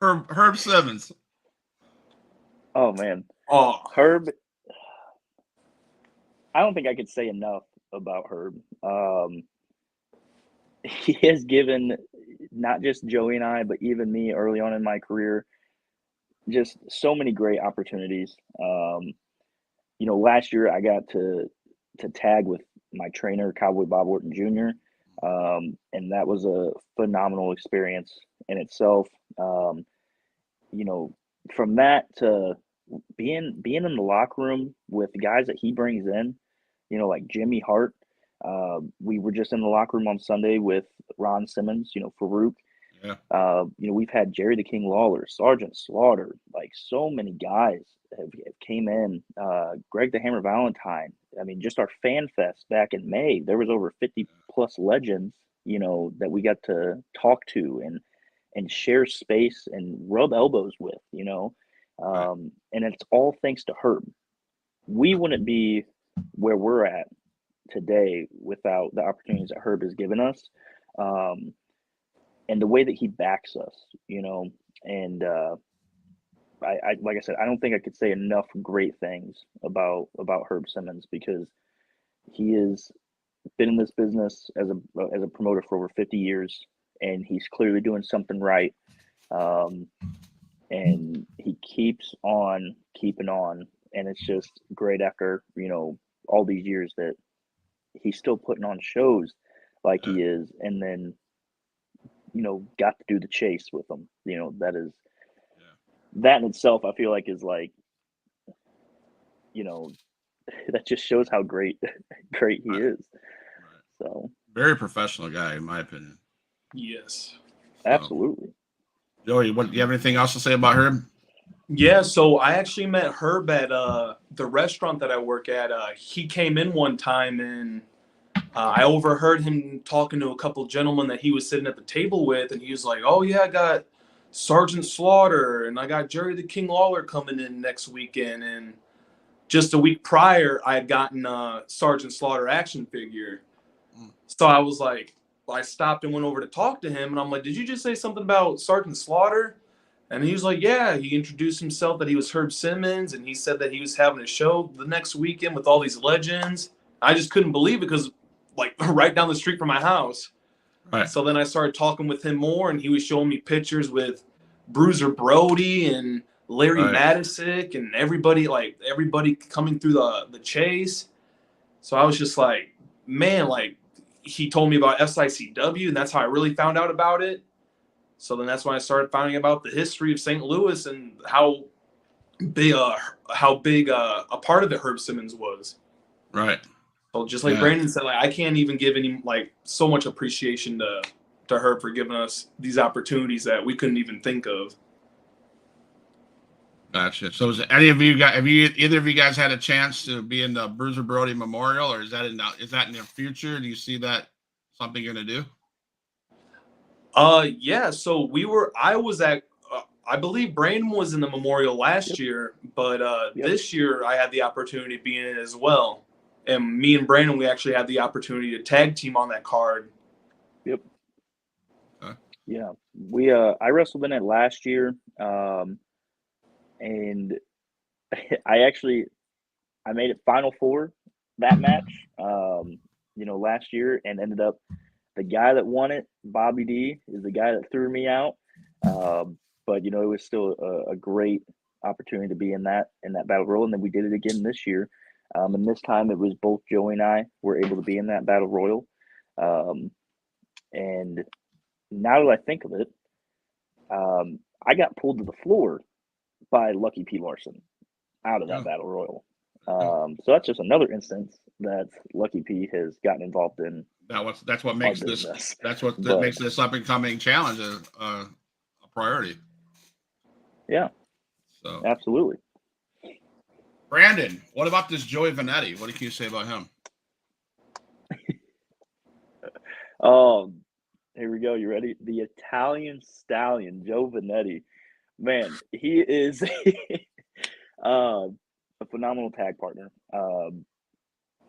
A: Herb Simmons.
B: Oh man.
C: Oh,
B: Herb. I don't think I could say enough about Herb. He has given, not just Joey and I, but even me early on in my career, just so many great opportunities. Last year I got to tag with my trainer, Cowboy Bob Orton Jr., and that was a phenomenal experience in itself. From that to being in the locker room with the guys that he brings in, like Jimmy Hart. We were just in the locker room on Sunday with Ron Simmons, Farouk.
A: Yeah.
B: We've had Jerry the King Lawler, Sergeant Slaughter, like so many guys have came in. Greg the Hammer Valentine. I mean, just our fan fest back in May, there was over 50 plus legends, that we got to talk to and share space and rub elbows with, and it's all thanks to Herb. We wouldn't be where we're at today without the opportunities that Herb has given us. And the way that he backs us, and I like I said, I don't think I could say enough great things about Herb Simmons, because he has been in this business as a promoter for over 50 years, and he's clearly doing something right. And he keeps on keeping on, and it's just great after all these years that he's still putting on shows like he is, and then got to do the chase with them. That in itself, I feel like is like, that just shows how great he is. So
A: very professional guy, in my opinion.
C: Yes.
B: Absolutely.
A: Joey, do you have anything else to say about Herb?
C: Yeah, so I actually met Herb at the restaurant that I work at. He came in one time, and I overheard him talking to a couple gentlemen that he was sitting at the table with, and he was like, "Oh yeah, I got Sergeant Slaughter, and I got Jerry the King Lawler coming in next weekend." And just a week prior, I had gotten a Sergeant Slaughter action figure. So I was like, I stopped and went over to talk to him, and I'm like, "Did you just say something about Sergeant Slaughter?" And he was like, "Yeah." He introduced himself that he was Herb Simmons, and he said that he was having a show the next weekend with all these legends. I just couldn't believe it, because like right down the street from my house.
A: Right.
C: So then I started talking with him more, and he was showing me pictures with Bruiser Brody and Larry Madisick and everybody coming through the chase. So I was just like, man, like he told me about SICW, and that's how I really found out about it. So then that's when I started finding about the history of St. Louis and how big a part of it Herb Simmons was.
A: Right.
C: So just like Brandon said, like I can't even give any so much appreciation to Herb for giving us these opportunities that we couldn't even think of.
A: Gotcha. So have either of you guys had a chance to be in the Bruiser Brody Memorial, or is that in the future? Do you see that something you're gonna do?
C: Yeah. So I was at. I believe Brandon was in the memorial last year, but this year I had the opportunity to be in it as well. And me and Brandon, we actually had the opportunity to tag team on that card.
B: Yep. Yeah, I wrestled in it last year, and I made it Final Four that match, last year, and ended up the guy that won it, Bobby D, is the guy that threw me out. But it was still a great opportunity to be in that battle royal, and then we did it again this year. And this time it was both Joey and I were able to be in that battle royal. And now that I think of it, I got pulled to the floor by Lucky P. Larson out of that battle royal. So that's just another instance that Lucky P has gotten involved in.
A: That's what makes this makes this up and coming challenge a priority.
B: Yeah. So absolutely.
A: Brandon, what about this Joey Vanetti? What can you say about him?
B: Here we go. You ready? The Italian Stallion, Joe Vanetti. Man, he is a phenomenal tag partner.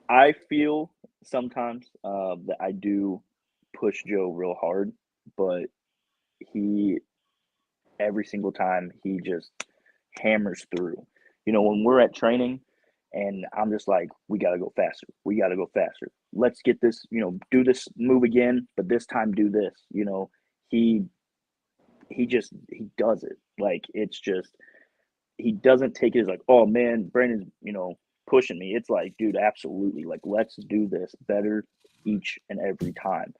B: I feel sometimes that I do push Joe real hard, but every single time he just hammers through. When we're at training and I'm just like, we got to go faster. We got to go faster. Let's get this, do this move again, but this time do this. he does it. Like, it's just, he doesn't take it as like, oh man, Brandon's, pushing me. It's like, dude, absolutely. Like, let's do this better each and every time.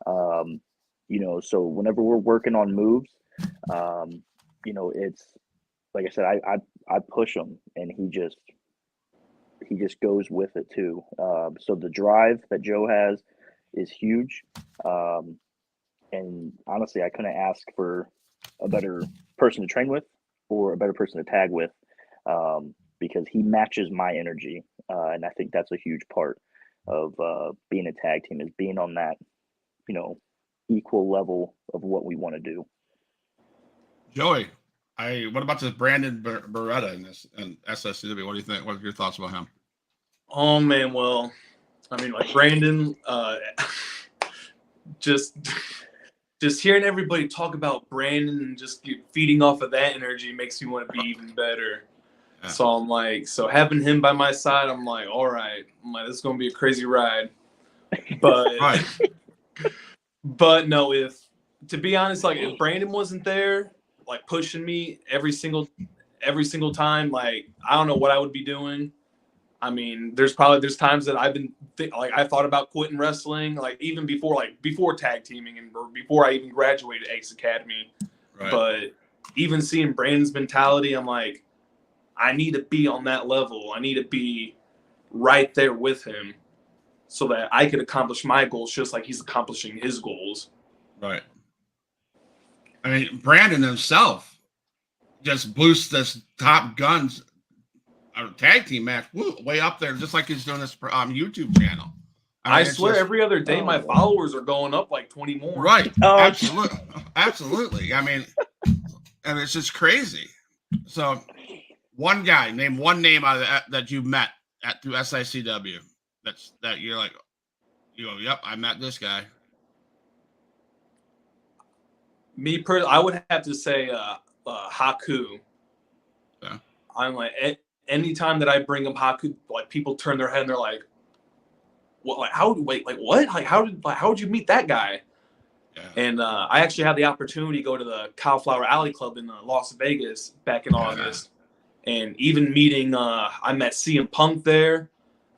B: So whenever we're working on moves, it's like I said, I push him, and he just goes with it too. So the drive that Joe has is huge. And honestly, I couldn't ask for a better person to train with or a better person to tag with, because he matches my energy. And I think that's a huge part of being a tag team, is being on that, equal level of what we want to do.
A: Joey, what about this Brandon Beretta in this and SICW? What do you think? What are your thoughts about him?
C: Oh man, well, I mean, like Brandon, just hearing everybody talk about Brandon and just feeding off of that energy makes me want to be even better. Yeah. So I'm like, having him by my side, I'm like, all right, this is gonna be a crazy ride. But
A: right.
C: But no, to be honest, like if Brandon wasn't there, like pushing me every single time, like I don't know what I would be doing. I mean, there's times that I've been I thought about quitting wrestling, like even before tag teaming and before I even graduated Ace Academy. Right. But even seeing Brandon's mentality, I'm like, I need to be on that level. I need to be right there with him, so that I could accomplish my goals just like he's accomplishing his goals.
A: Right. I mean, Brandon himself just boosts this Top Guns tag team match way up there, just like he's doing this YouTube channel.
C: I swear, every other day my followers are going up like 20 more.
A: Right. Absolutely. Absolutely. I mean, and it's just crazy. So, name one name out of that you met through SICW. That you're like, yep, I met this guy.
C: Me personally, I would have to say Haku.
A: Yeah.
C: I'm like, anytime that I bring up Haku, like people turn their head and they're like, "What? Like how? Wait, like what? Like how did you meet that guy?" Yeah. And I actually had the opportunity to go to the Cowflower Alley Club in Las Vegas back in August, and even meeting, I met CM Punk there.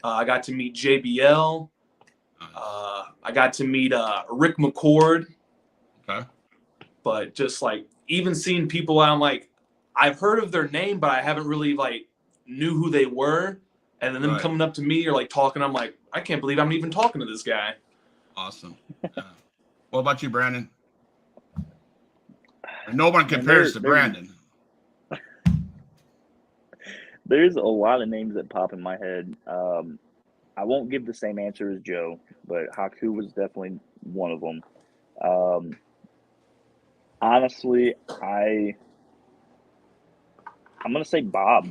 C: I got to meet JBL. I got to meet Rick McCord.
A: Okay.
C: But just like even seeing people, I'm like, I've heard of their name, but I haven't really like knew who they were. And then them coming up to me or like talking, I'm like, I can't believe I'm even talking to this guy.
A: Awesome. What about you, Brandon? No one compares to Brandon.
B: There's a lot of names that pop in my head. I won't give the same answer as Joe, but Haku was definitely one of them. Honestly, I'm going to say Bob,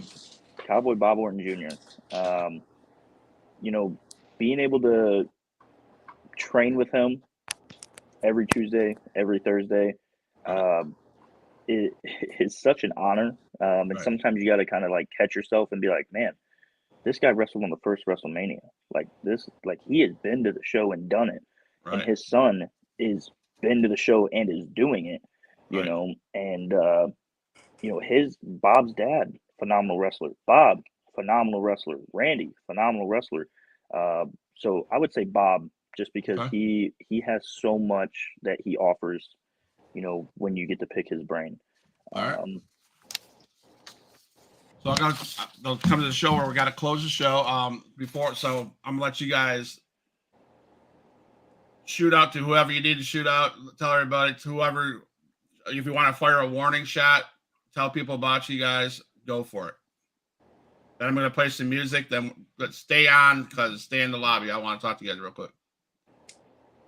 B: Cowboy Bob Orton Jr. Being able to train with him every Tuesday, every Thursday, it is such an honor. And sometimes you got to kind of like catch yourself and be like, man, this guy wrestled on the first WrestleMania. Like he has been to the show and done it. Right. And his son is been to the show and is doing it, and Bob's dad, phenomenal wrestler. Bob, phenomenal wrestler. Randy, phenomenal wrestler. So I would say Bob, just because he has so much that he offers, when you get to pick his brain.
A: All right. So they'll come to the show where we got to close the show. So I'm gonna let you guys shoot out to whoever you need to shoot out. Tell everybody, to whoever, if you want to fire a warning shot, tell people about you guys. Go for it. Then I'm going to play some music. Then let's stay stay in the lobby. I want to talk to you guys real quick.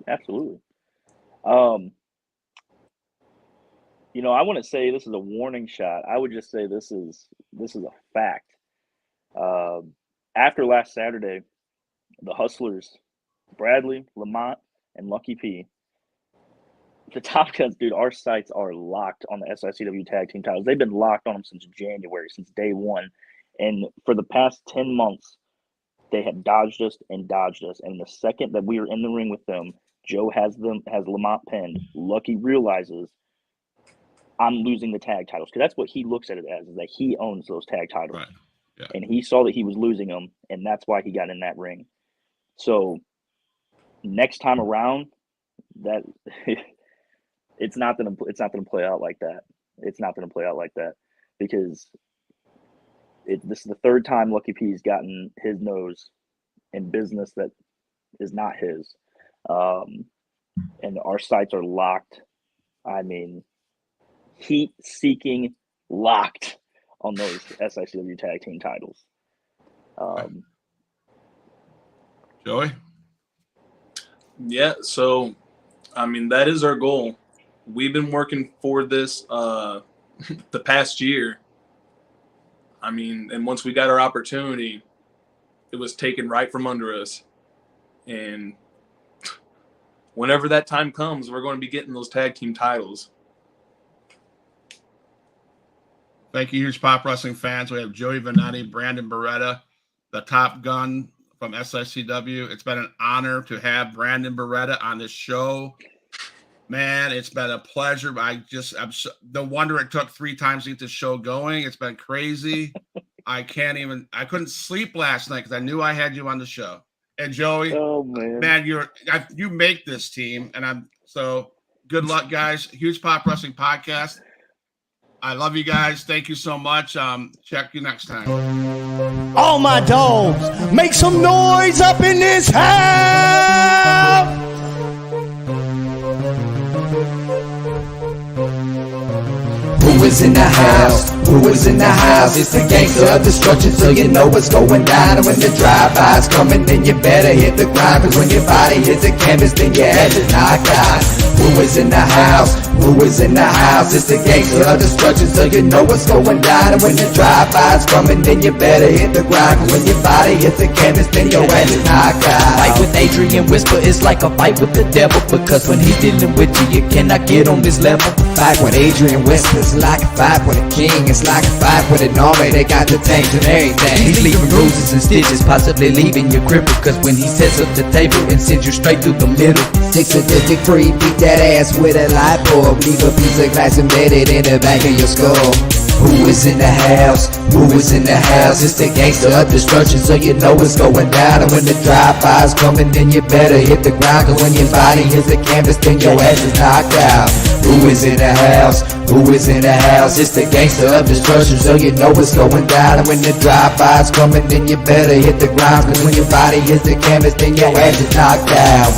B: Absolutely. I want to say this is a warning shot. I would just say this is a fact. After last Saturday, the Hustlers, Bradley, Lamont, and Lucky P, the Top Guns, dude, our sights are locked on the SICW tag team titles. They've been locked on them since January, since day one. And for the past 10 months, they have dodged us. And the second that we were in the ring with them, Joe has Lamont pinned. Lucky realizes I'm losing the tag titles, because that's what he looks at it as, is that he owns those tag titles.
A: Right. Yeah.
B: And he saw that he was losing them, and that's why he got in that ring. So next time around, that it's not gonna play out like that. It's not gonna play out like that, because this is the third time Lucky P's gotten his nose in business that is not his. And our sights are locked. I mean, heat-seeking locked on those SICW tag team titles.
A: Joey?
C: Yeah, so, I mean, that is our goal. We've been working for this the past year. I mean, and once we got our opportunity, it was taken right from under us. And whenever that time comes, we're going to be getting those tag team titles.
A: Thank you, huge Pop Wrestling fans. We have Joey Vanetti, Brandon Beretta, the Top Gun from SICW. It's been an honor to have Brandon Beretta on this show. Man, it's been a pleasure. No wonder it took 3 times to get this show going. It's been crazy. I couldn't sleep last night because I knew I had you on the show. And Joey,
B: oh man,
A: you make this team, and so good luck, guys. Huge Pop Wrestling Podcast. I love you guys. Thank you so much. Check you next time.
D: All my dogs, make some noise up in this house.
E: Who is in the house? Who is in the house? It's the gangster of destruction, so you know what's going down. And when the drive-by's coming, then you better hit the grind. Cause when your body hits the canvas, then your head is knocked out. Who is in the house? Who is in the house? It's the gangster of destruction, so you know what's going down. And when the drive-by's coming, then you better hit the grind. Cause when your body hits the canvas, then your head is knocked out. Fight with Adrian Whisper is like a fight with the devil, because when he's dealing with you, you cannot get on this level. Fight with Adrian Whisper is like a fight with a king. It's like a fight with an army. They got the tanks and everything. He's leaving bruises and stitches, possibly leaving you crippled, cause when he sets up the table and sends you straight through the middle. 6 sadistic free, beat that ass with a light bulb. Leave a piece of glass embedded in the back of your skull. Who is in the house? Who is in the house? It's the gangster of destruction, so you know what's going down. And when the drive-by's coming, then you better hit the ground. Cause when your body hits the canvas, then your ass is knocked out. Who is in the house? Who is in the house? It's the gangster of destruction, so you know what's going down. And when the drive-by's coming, then you better hit the ground. Cause when your body hits the canvas, then your ass is knocked out.